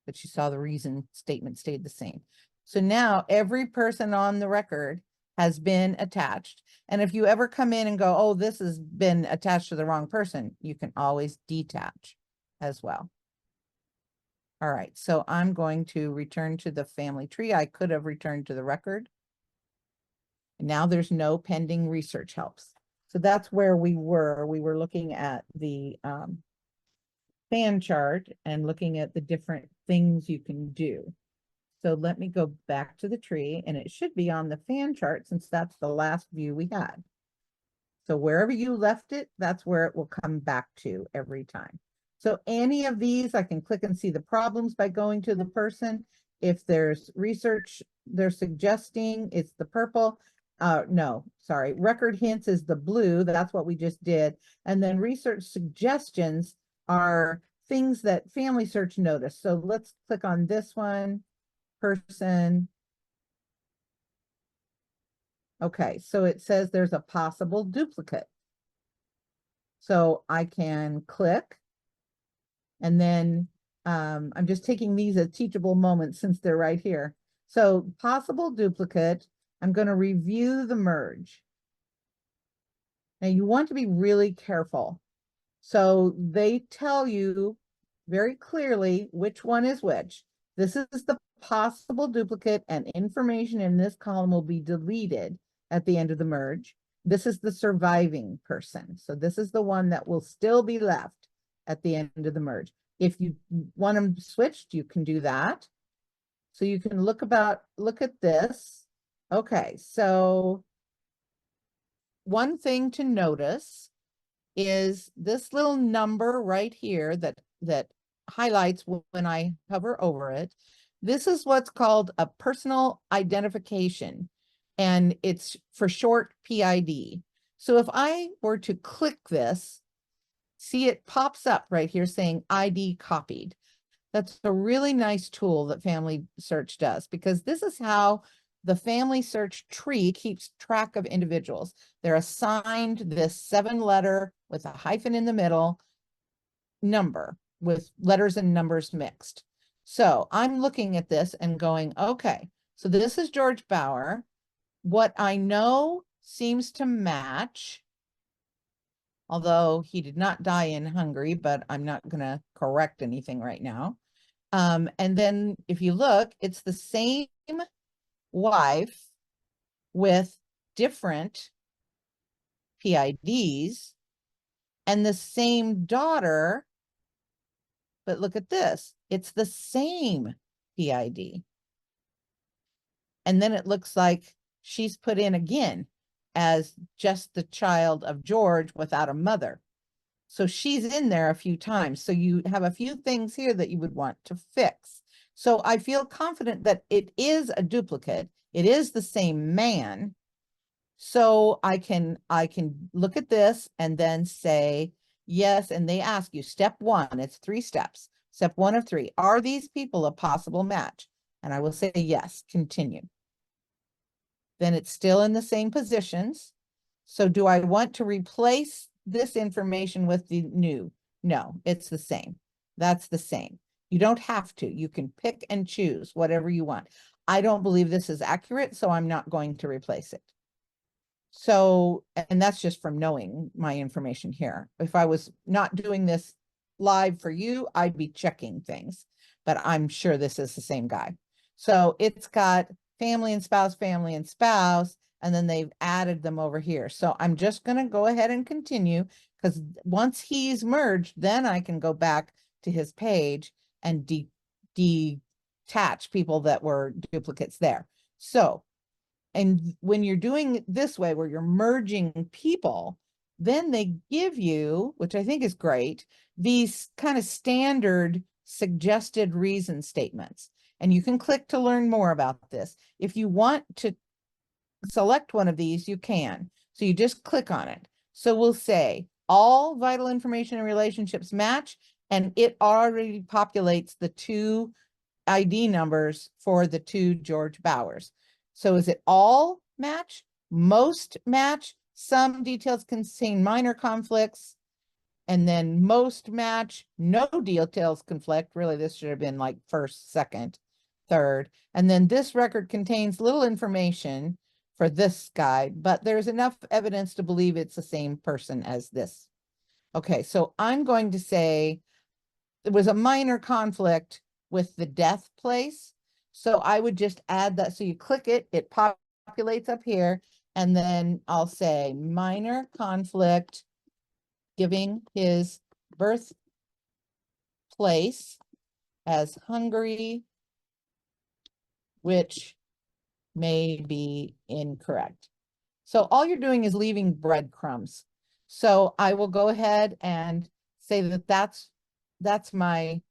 But you saw the reason statement stayed the same. So now every person on the record has been attached. And if you ever come in and go, oh, this has been attached to the wrong person, you can always detach as well. All right, so I'm going to return to the family tree. I could have returned to the record. Now there's no pending research helps. So that's where we were. We were looking at the fan chart and looking at the different things you can do. So let me go back to the tree, and it should be on the fan chart since that's the last view we had. So wherever you left it, that's where it will come back to every time. So any of these, I can click and see the problems by going to the person. If there's research they're suggesting, it's the purple. No, sorry, record hints is the blue. That's what we just did. And then research suggestions are things that FamilySearch noticed. So let's click on this one, person. Okay, so it says there's a possible duplicate. So I can click, and then I'm just taking these as teachable moments since they're right here. So possible duplicate, I'm going to review the merge. Now you want to be really careful. So they tell you very clearly which one is which. This is the possible duplicate and information in this column will be deleted at the end of the merge. This is the surviving person. So this is the one that will still be left at the end of the merge. If you want them switched, you can do that. So you can look at this. Okay, so one thing to notice is this little number right here that highlights when I hover over it. This is what's called a personal identification, and it's for short PID. So if I were to click this, see it pops up right here saying ID copied. That's a really nice tool that FamilySearch does, because this is how the FamilySearch tree keeps track of individuals. They're assigned this 7-letter with a hyphen in the middle number with letters and numbers mixed. So I'm looking at this and going, okay, so this is George Bauer. What I know seems to match, although he did not die in Hungary, but I'm not going to correct anything right now. And then if you look, it's the same wife with different PIDs and the same daughter, but look at this, it's the same PID. And then it looks like she's put in again as just the child of George without a mother. So she's in there a few times. So you have a few things here that you would want to fix. So I feel confident that it is a duplicate. It is the same man. So I can look at this and then say, yes, and they ask you, step 1, it's 3 steps. Step 1 of 3, are these people a possible match? And I will say, yes, continue. Then it's still in the same positions. So do I want to replace this information with the new? No, it's the same. That's the same. You don't have to. You can pick and choose whatever you want. I don't believe this is accurate, so I'm not going to replace it. So, and that's just from knowing my information here. If I was not doing this live for you, I'd be checking things, but I'm sure this is the same guy. So it's got family and spouse, and then they've added them over here. So I'm just going to go ahead and continue, because once he's merged, then I can go back to his page and detach people that were duplicates there. So, and when you're doing it this way, where you're merging people, then they give you, which I think is great, these kind of standard suggested reason statements. And you can click to learn more about this. If you want to select one of these, you can. So you just click on it. So we'll say all vital information and relationships match, and it already populates the 2 ID numbers for the 2 George Bauers. So is it all match, most match, some details contain minor conflicts, and then most match, no details conflict. Really, this should have been like first, second, third. And then this record contains little information for this guy, but there's enough evidence to believe it's the same person as this. Okay, so I'm going to say there was a minor conflict with the death place. So I would just add that. So you click it, it populates up here, and then I'll say minor conflict giving his birthplace as Hungary, which may be incorrect. So all you're doing is leaving breadcrumbs. So I will go ahead and say that that's my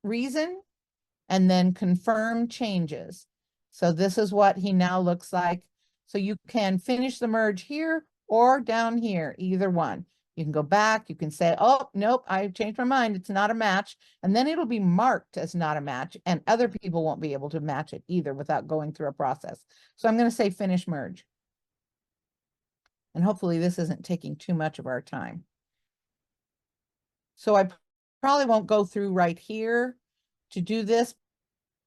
reason, and then confirm changes. So this is what he now looks like. So you can finish the merge here or down here, either one. You can go back, you can say, oh, nope, I changed my mind, it's not a match. And then it'll be marked as not a match, and other people won't be able to match it either without going through a process. So I'm going to say finish merge. And hopefully this isn't taking too much of our time. So I probably won't go through right here to do this.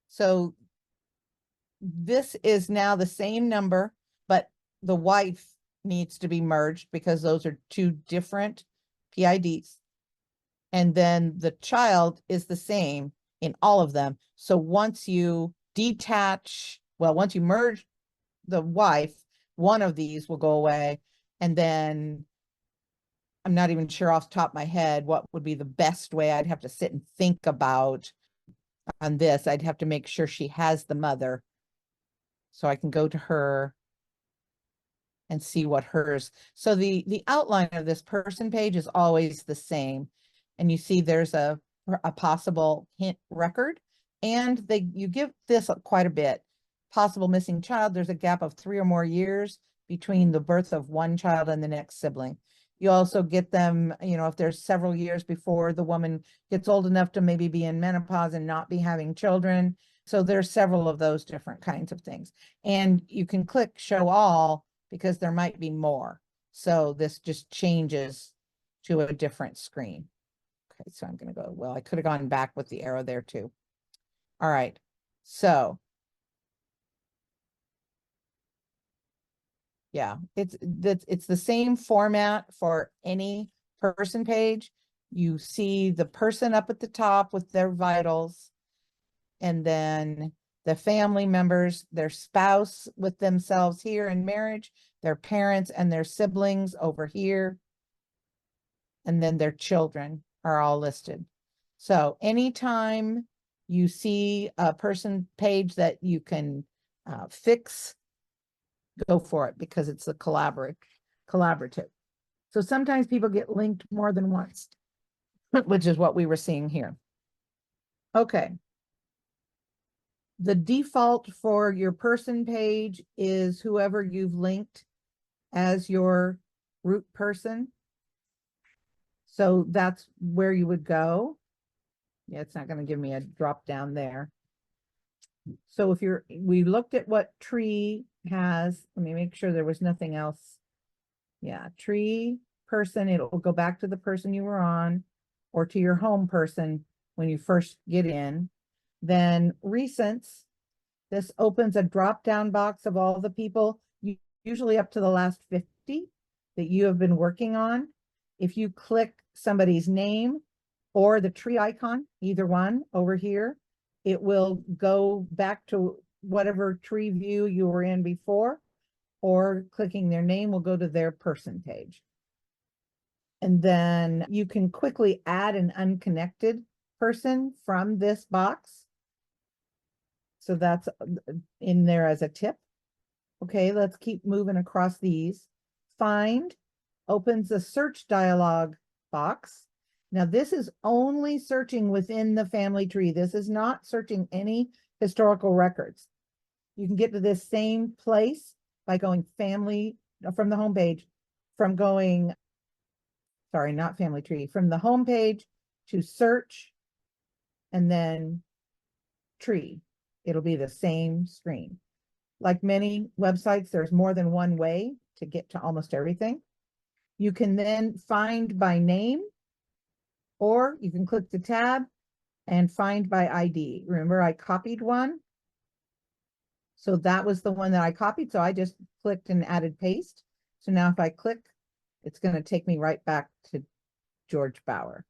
So this is now the same number, but the wife needs to be merged because those are 2 different PIDs. And then the child is the same, in all of them. So once you detach, well, once you merge the wife, one of these will go away. And then I'm not even sure off the top of my head what would be the best way. I'd have to sit and think about on this. I'd have to make sure she has the mother. So I can go to her and see what hers. So the outline of this person page is always the same. And you see there's a possible hint record, and you give this quite a bit. Possible missing child, there's a gap of 3 or more years between the birth of one child and the next sibling. You also get them, if there's several years before the woman gets old enough to maybe be in menopause and not be having children. So there's several of those different kinds of things. And you can click show all because there might be more. So this just changes to a different screen. Okay, so I'm going to go, well, I could have gone back with the arrow there too. All right, so yeah, it's the same format for any person page. You see the person up at the top with their vitals, and then the family members, their spouse with themselves here in marriage, their parents and their siblings over here, and then their children are all listed. So anytime you see a person page that you can fix, go for it, because it's a collaborative. So sometimes people get linked more than once, which is what we were seeing here. Okay. The default for your person page is whoever you've linked as your root person. So that's where you would go. Yeah, it's not going to give me a drop down there. So if we looked at what tree has, let me make sure there was nothing else. Yeah, tree person, it will go back to the person you were on, or to your home person when you first get in. Then recents, this opens a drop down box of all the people, usually up to the last 50 that you have been working on. If you click somebody's name or the tree icon, either one over here, it will go back to whatever tree view you were in before, or clicking their name will go to their person page. And then you can quickly add an unconnected person from this box. So that's in there as a tip. Okay, let's keep moving across these. Find opens a search dialog box. Now this is only searching within the family tree. This is not searching any historical records. You can get to this same place by going family from the home page, from going, sorry, not family tree, from the home page to search and then tree. It'll be the same screen. Like many websites, there's more than one way to get to almost everything. You can then find by name, or you can click the tab and find by ID. Remember, I copied one. So that was the one that I copied. So I just clicked and added paste. So now if I click, it's going to take me right back to George Bauer.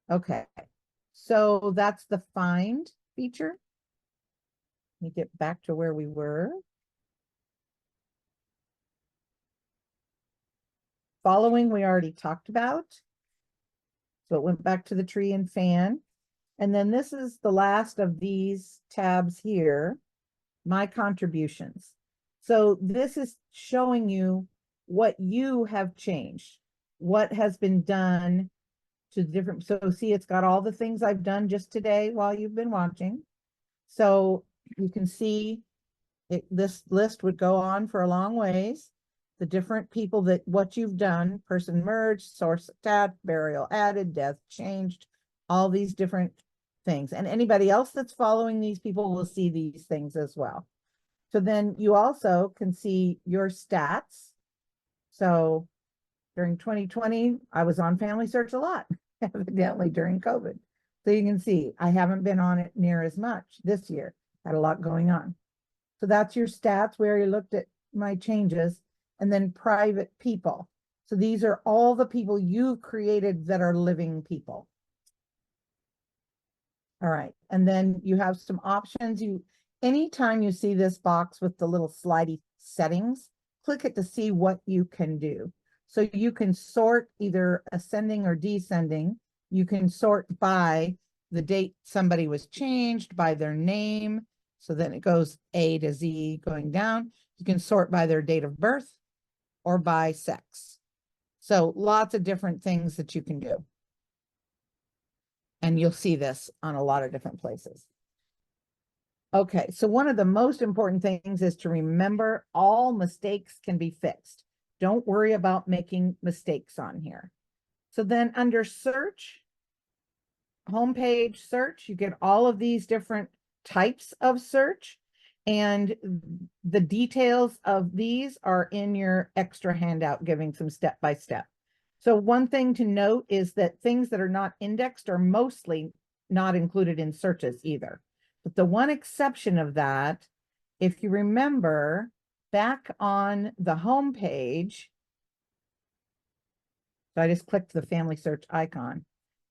Okay. So that's the find feature. Let me get back to where we were. Following, we already talked about. So it went back to the tree and fan. And then this is the last of these tabs here, my contributions. So this is showing you what you have changed, what has been done to different. So see, it's got all the things I've done just today while you've been watching. So you can see this list would go on for a long ways. The different people that what you've done, person merged, source attached, burial added, death changed, all these different things. And anybody else that's following these people will see these things as well. So then you also can see your stats. So during 2020, I was on FamilySearch a lot, evidently during COVID. So you can see I haven't been on it near as much this year. Had a lot going on. So that's your stats where you looked at my changes, and then private people. So these are all the people you've created that are living people. All right, and then you have some options. Anytime you see this box with the little slidey settings, click it to see what you can do. So you can sort either ascending or descending. You can sort by the date somebody was changed, by their name. So then it goes A to Z going down. You can sort by their date of birth or by sex. So lots of different things that you can do. And you'll see this on a lot of different places. Okay, so one of the most important things is to remember all mistakes can be fixed. Don't worry about making mistakes on here. So then under search, homepage search, you get all of these different types of search, and the details of these are in your extra handout giving some step by step. So one thing to note is that things that are not indexed are mostly not included in searches either. But the one exception of that, if you remember back on the home page, so I just clicked the Family Search icon.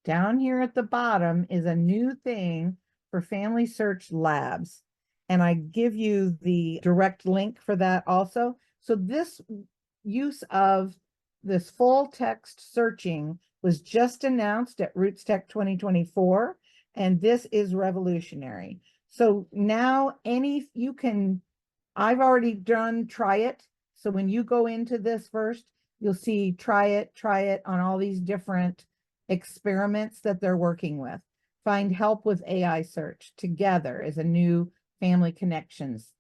Down here at the bottom is a new thing for Family Search Labs. And I give you the direct link for that also. So this use of this full text searching was just announced at RootsTech 2024, and this is revolutionary. So now I've already done try it. So when you go into this first, you'll see try it on all these different experiments that they're working with. Find help with AI search together is a new family connections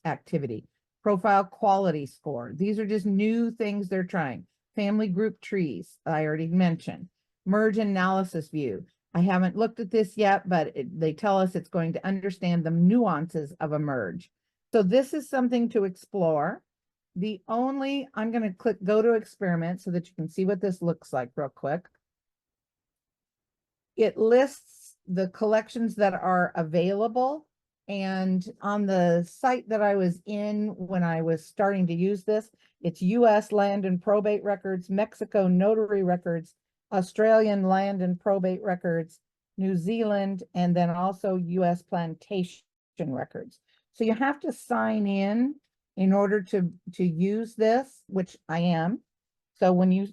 activity. Profile quality score. These are just new things they're trying. Family group trees, I already mentioned. Merge analysis view. I haven't looked at this yet, but they tell us it's going to understand the nuances of a merge. So this is something to explore. I'm going to click go to experiment so that you can see what this looks like real quick. It lists the collections that are available. And on the site that I was in when I was starting to use this, it's US land and probate records, Mexico notary records, Australian land and probate records, New Zealand, and then also US plantation records. So you have to sign in order to use this, which I am. So when you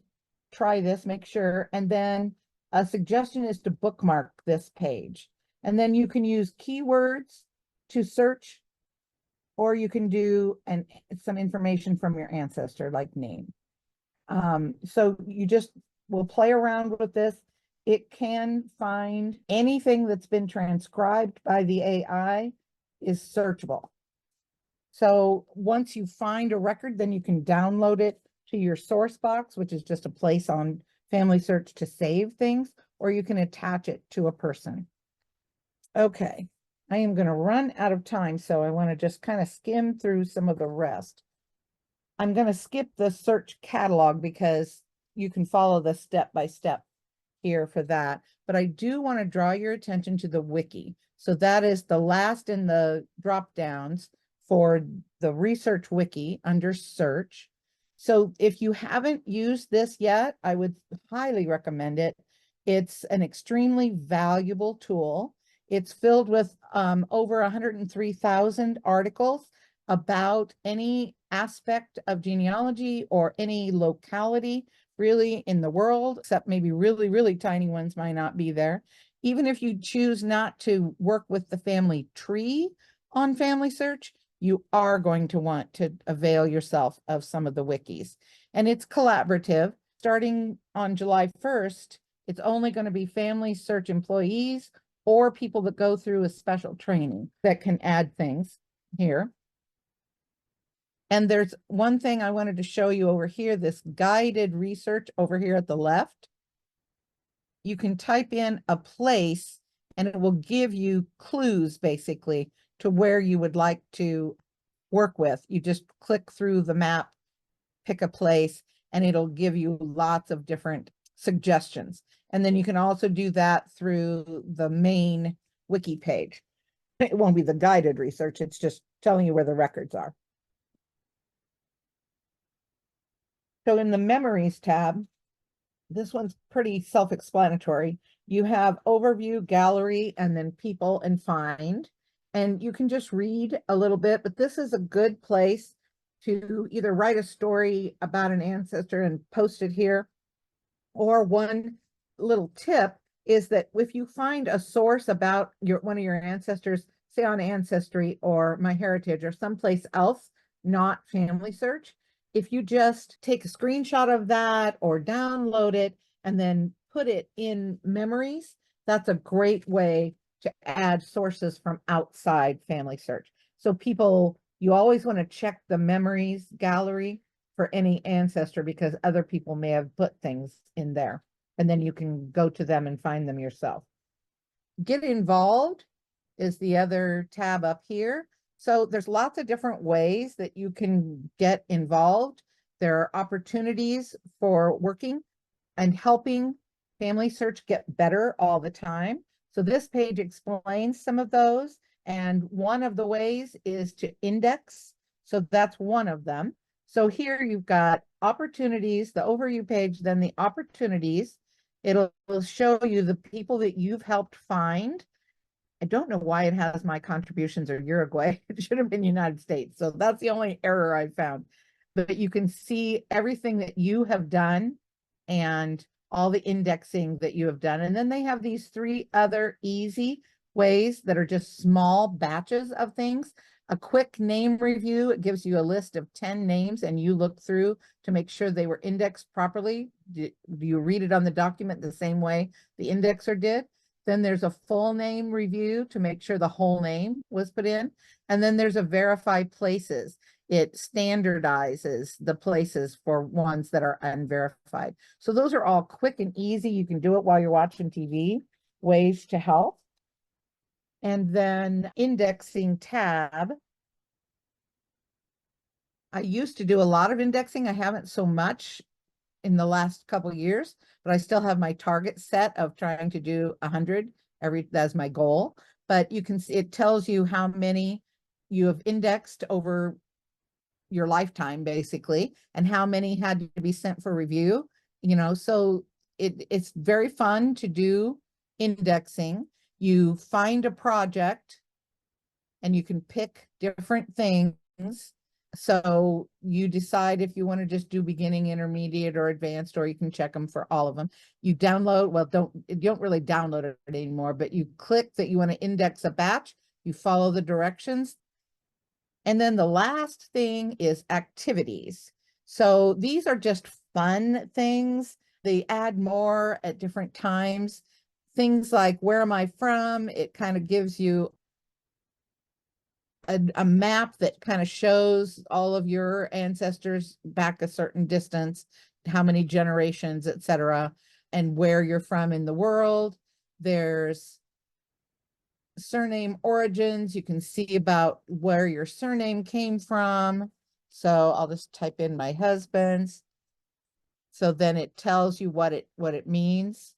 try this, make sure, and then a suggestion is to bookmark this page. And then you can use keywords to search, or you can do some information from your ancestor, like name. So you just will play around with this. It can find anything that's been transcribed by the AI is searchable. So once you find a record, then you can download it to your source box, which is just a place on Family Search to save things, or you can attach it to a person. Okay, I am going to run out of time, so I want to just kind of skim through some of the rest. I'm going to skip the search catalog because you can follow the step by step here for that. But I do want to draw your attention to the wiki. So that is the last in the drop downs for the research wiki under search. So if you haven't used this yet, I would highly recommend it. It's an extremely valuable tool. It's filled with over 103,000 articles about any aspect of genealogy or any locality really in the world, except maybe really, really tiny ones might not be there. Even if you choose not to work with the family tree on Family Search, you are going to want to avail yourself of some of the wikis. And it's collaborative. Starting on July 1st, it's only going to be Family Search employees or people that go through a special training that can add things here. And there's one thing I wanted to show you over here, this guided research over here at the left. You can type in a place and it will give you clues basically to where you would like to work with. You just click through the map, pick a place, and it'll give you lots of different suggestions. And then you can also do that through the main wiki page. It won't be the guided research, it's just telling you where the records are. So in the Memories tab, This one's pretty self-explanatory. You have overview, gallery, and then people and find. And you can just read a little bit, but this is a good place to either write a story about an ancestor and post it here, or one little tip is that if you find a source about one of your ancestors, say on Ancestry or MyHeritage or someplace else, not FamilySearch, if you just take a screenshot of that or download it and then put it in memories, that's a great way to add sources from outside FamilySearch. So people, you always want to check the memories gallery for any ancestor because other people may have put things in there, and then you can go to them and find them yourself. Get involved is the other tab up here. So there's lots of different ways that you can get involved. There are opportunities for working and helping FamilySearch get better all the time. So this page explains some of those. And one of the ways is to index. So that's one of them. So here you've got opportunities, the overview page, then the opportunities. It'll show you the people that you've helped find. I don't know why it has my contributions are Uruguay. It should have been United States. So that's the only error I found. But you can see everything that you have done and all the indexing that you have done. And then they have these 3 other easy ways that are just small batches of things. A quick name review, it gives you a list of 10 names and you look through to make sure they were indexed properly. Do you read it on the document the same way the indexer did? Then there's a full name review to make sure the whole name was put in. And then there's a verify places. It standardizes the places for ones that are unverified. So those are all quick and easy. You can do it while you're watching TV, ways to help. And then indexing tab. I used to do a lot of indexing. I haven't so much in the last couple of years, but I still have my target set of trying to do 100 that's my goal. But you can see it tells you how many you have indexed over your lifetime basically, and how many had to be sent for review, so it's very fun to do indexing. You find a project and you can pick different things. So you decide if you want to just do beginning, intermediate, or advanced, or you can check them for all of them. You download, well, you don't really download it anymore, but you click that you want to index a batch, you follow the directions. And then the last thing is activities. So these are just fun things. They add more at different times. Things like, where am I from? It kind of gives you a map that kind of shows all of your ancestors back a certain distance, how many generations, etc., and where you're from in the world. There's surname origins. You can see about where your surname came from. So I'll just type in my husband's. So then it tells you what it means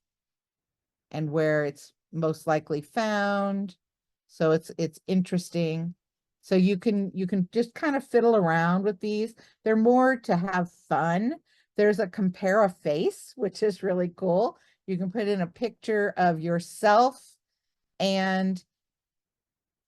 and where it's most likely found. So it's interesting. So you can just kind of fiddle around with these. They're more to have fun. There's a compare a face, which is really cool. You can put in a picture of yourself, and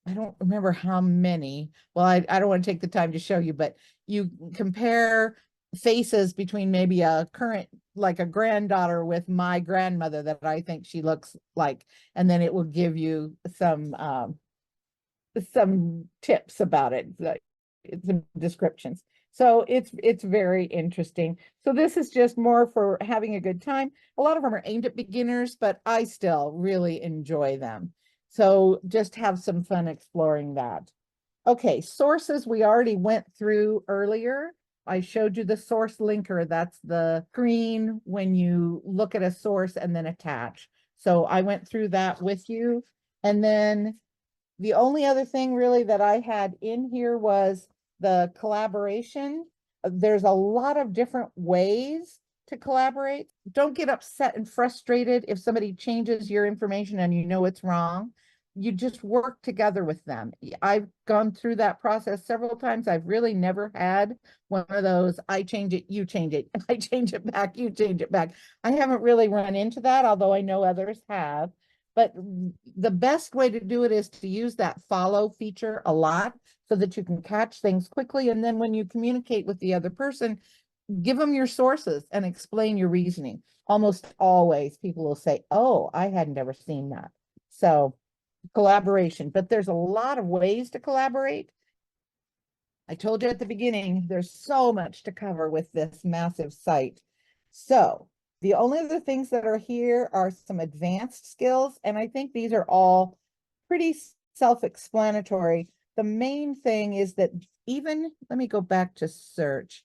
I don't remember how many. Well, I don't want to take the time to show you, but you compare faces between maybe a current, like a granddaughter with my grandmother that I think she looks like, and then it will give you some tips about it, some descriptions. So it's very interesting. So this is just more for having a good time. A lot of them are aimed at beginners, but I still really enjoy them. So just have some fun exploring that. Okay, sources we already went through earlier. I showed you the source linker. That's the screen when you look at a source and then attach. So I went through that with you. And then the only other thing really that I had in here was the collaboration. There's a lot of different ways to collaborate. Don't get upset and frustrated if somebody changes your information and you know it's wrong. you just work together with them. I've gone through that process several times. I've really never had one of those, I change it, you change it, I change it back, you change it back. I haven't really run into that, although I know others have. But the best way to do it is to use that follow feature a lot so that you can catch things quickly. And then when you communicate with the other person, give them your sources and explain your reasoning. Almost always people will say, oh, I had never seen that. So collaboration, but there's a lot of ways to collaborate. I told you at the beginning, there's so much to cover with this massive site. So the only other things that are here are some advanced skills, and I think these are all pretty self-explanatory. The main thing is that even, let me go back to search.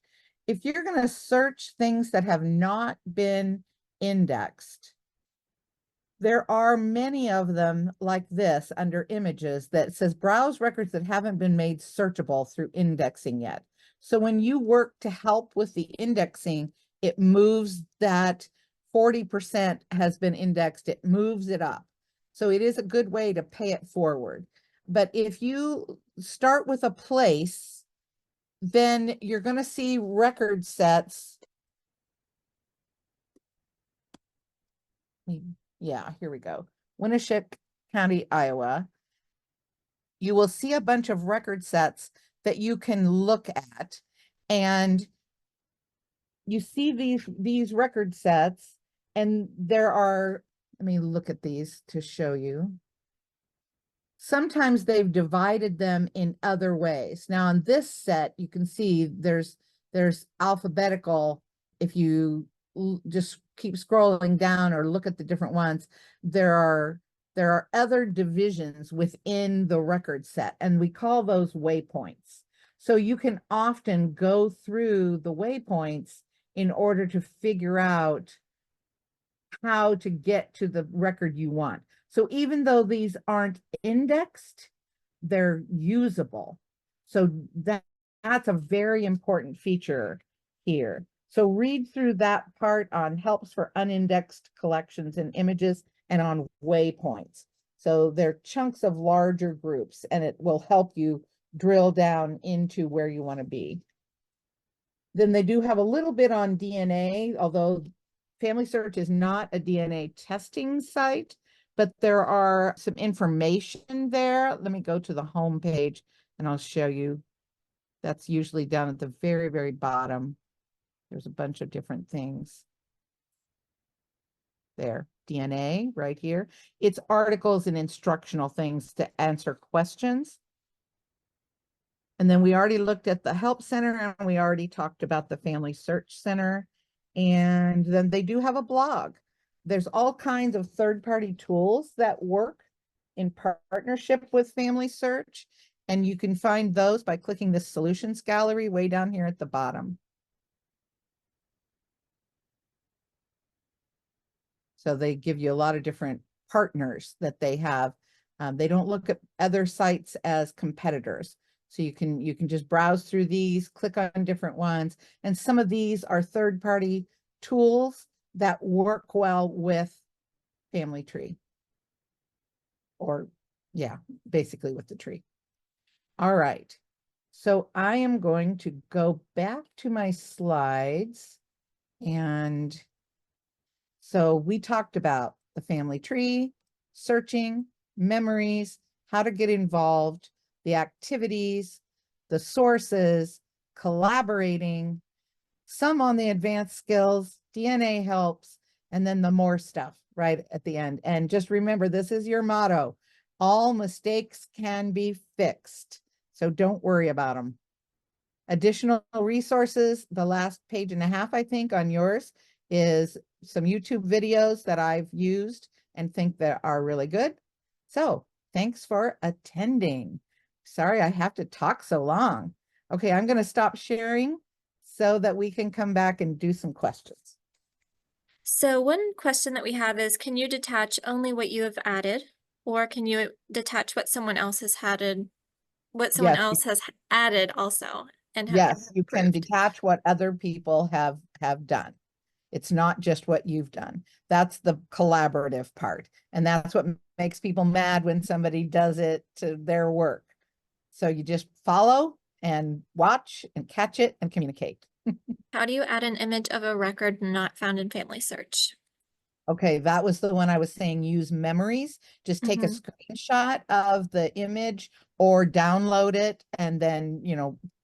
If you're going to search things that have not been indexed, there are many of them like this under images that says browse records that haven't been made searchable through indexing yet. So when you work to help with the indexing, it moves that 40% has been indexed, it moves it up. So it is a good way to pay it forward. But if you start with a place, then you're going to see record sets. Yeah, here we go. Winneshiek County, Iowa. You will see a bunch of record sets that you can look at, and you see these record sets, and there are, let me look at these to show you. Sometimes they've divided them in other ways. Now on this set, you can see there's alphabetical. If you just keep scrolling down or look at the different ones, there are other divisions within the record set, and we call those waypoints. So you can often go through the waypoints in order to figure out how to get to the record you want. So even though these aren't indexed, they're usable. So that's a very important feature here. So read through that part on helps for unindexed collections and images and on waypoints. So they're chunks of larger groups, and it will help you drill down into where you want to be. Then they do have a little bit on DNA, although FamilySearch is not a DNA testing site, but there are some information there. Let me go to the home page and I'll show you. That's usually down at the very, very bottom. There's a bunch of different things. There, DNA right here. It's articles and instructional things to answer questions. And then we already looked at the Help Center, and we already talked about the Family Search Center. And then they do have a blog. There's all kinds of third-party tools that work in partnership with FamilySearch, and you can find those by clicking the Solutions Gallery way down here at the bottom. So they give you a lot of different partners that they have. They don't look at other sites as competitors. So you can just browse through these, click on different ones. And some of these are third-party tools that work well with Family Tree. Or yeah, basically with the tree. All right. So I am going to go back to my slides. And so we talked about the family tree, searching, memories, how to get involved, the activities, the sources, collaborating, some on the advanced skills, DNA helps, and then the more stuff right at the end. And just remember, this is your motto. All mistakes can be fixed, so don't worry about them. Additional resources, the last page and a half, I think, on yours is some YouTube videos that I've used and think that are really good. So thanks for attending. Sorry, I have to talk so long. Okay, I'm going to stop sharing so that we can come back and do some questions. So one question that we have is, can you detach only what you have added, or can you detach what someone else has added, has added also? And have Yes, you can improved? detach what other people have done. It's not just what you've done. That's the collaborative part. And that's what makes people mad when somebody does it to their work. So you just follow and watch and catch it and communicate. How do you add an image of a record not found in FamilySearch? Okay, that was the one I was saying, use memories. Just take a Mhm. screenshot of the image or download it and then,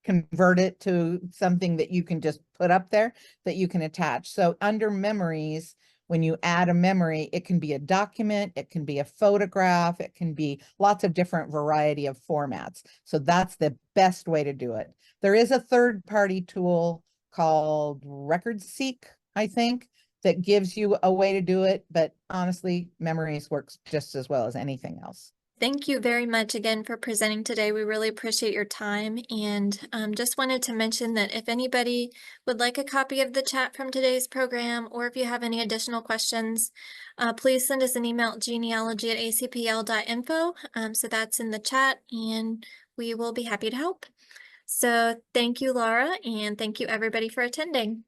convert it to something that you can just put up there that you can attach. So under memories, when you add a memory, it can be a document, it can be a photograph, it can be lots of different variety of formats. So that's the best way to do it. There is a third-party tool called RecordSeek, I think, that gives you a way to do it, but honestly, memories works just as well as anything else. Thank you very much again for presenting today. We really appreciate your time, and just wanted to mention that if anybody would like a copy of the chat from today's program, or if you have any additional questions, please send us an email at genealogy@acpl.info. So that's in the chat, and we will be happy to help. So thank you, Laura, and thank you everybody for attending.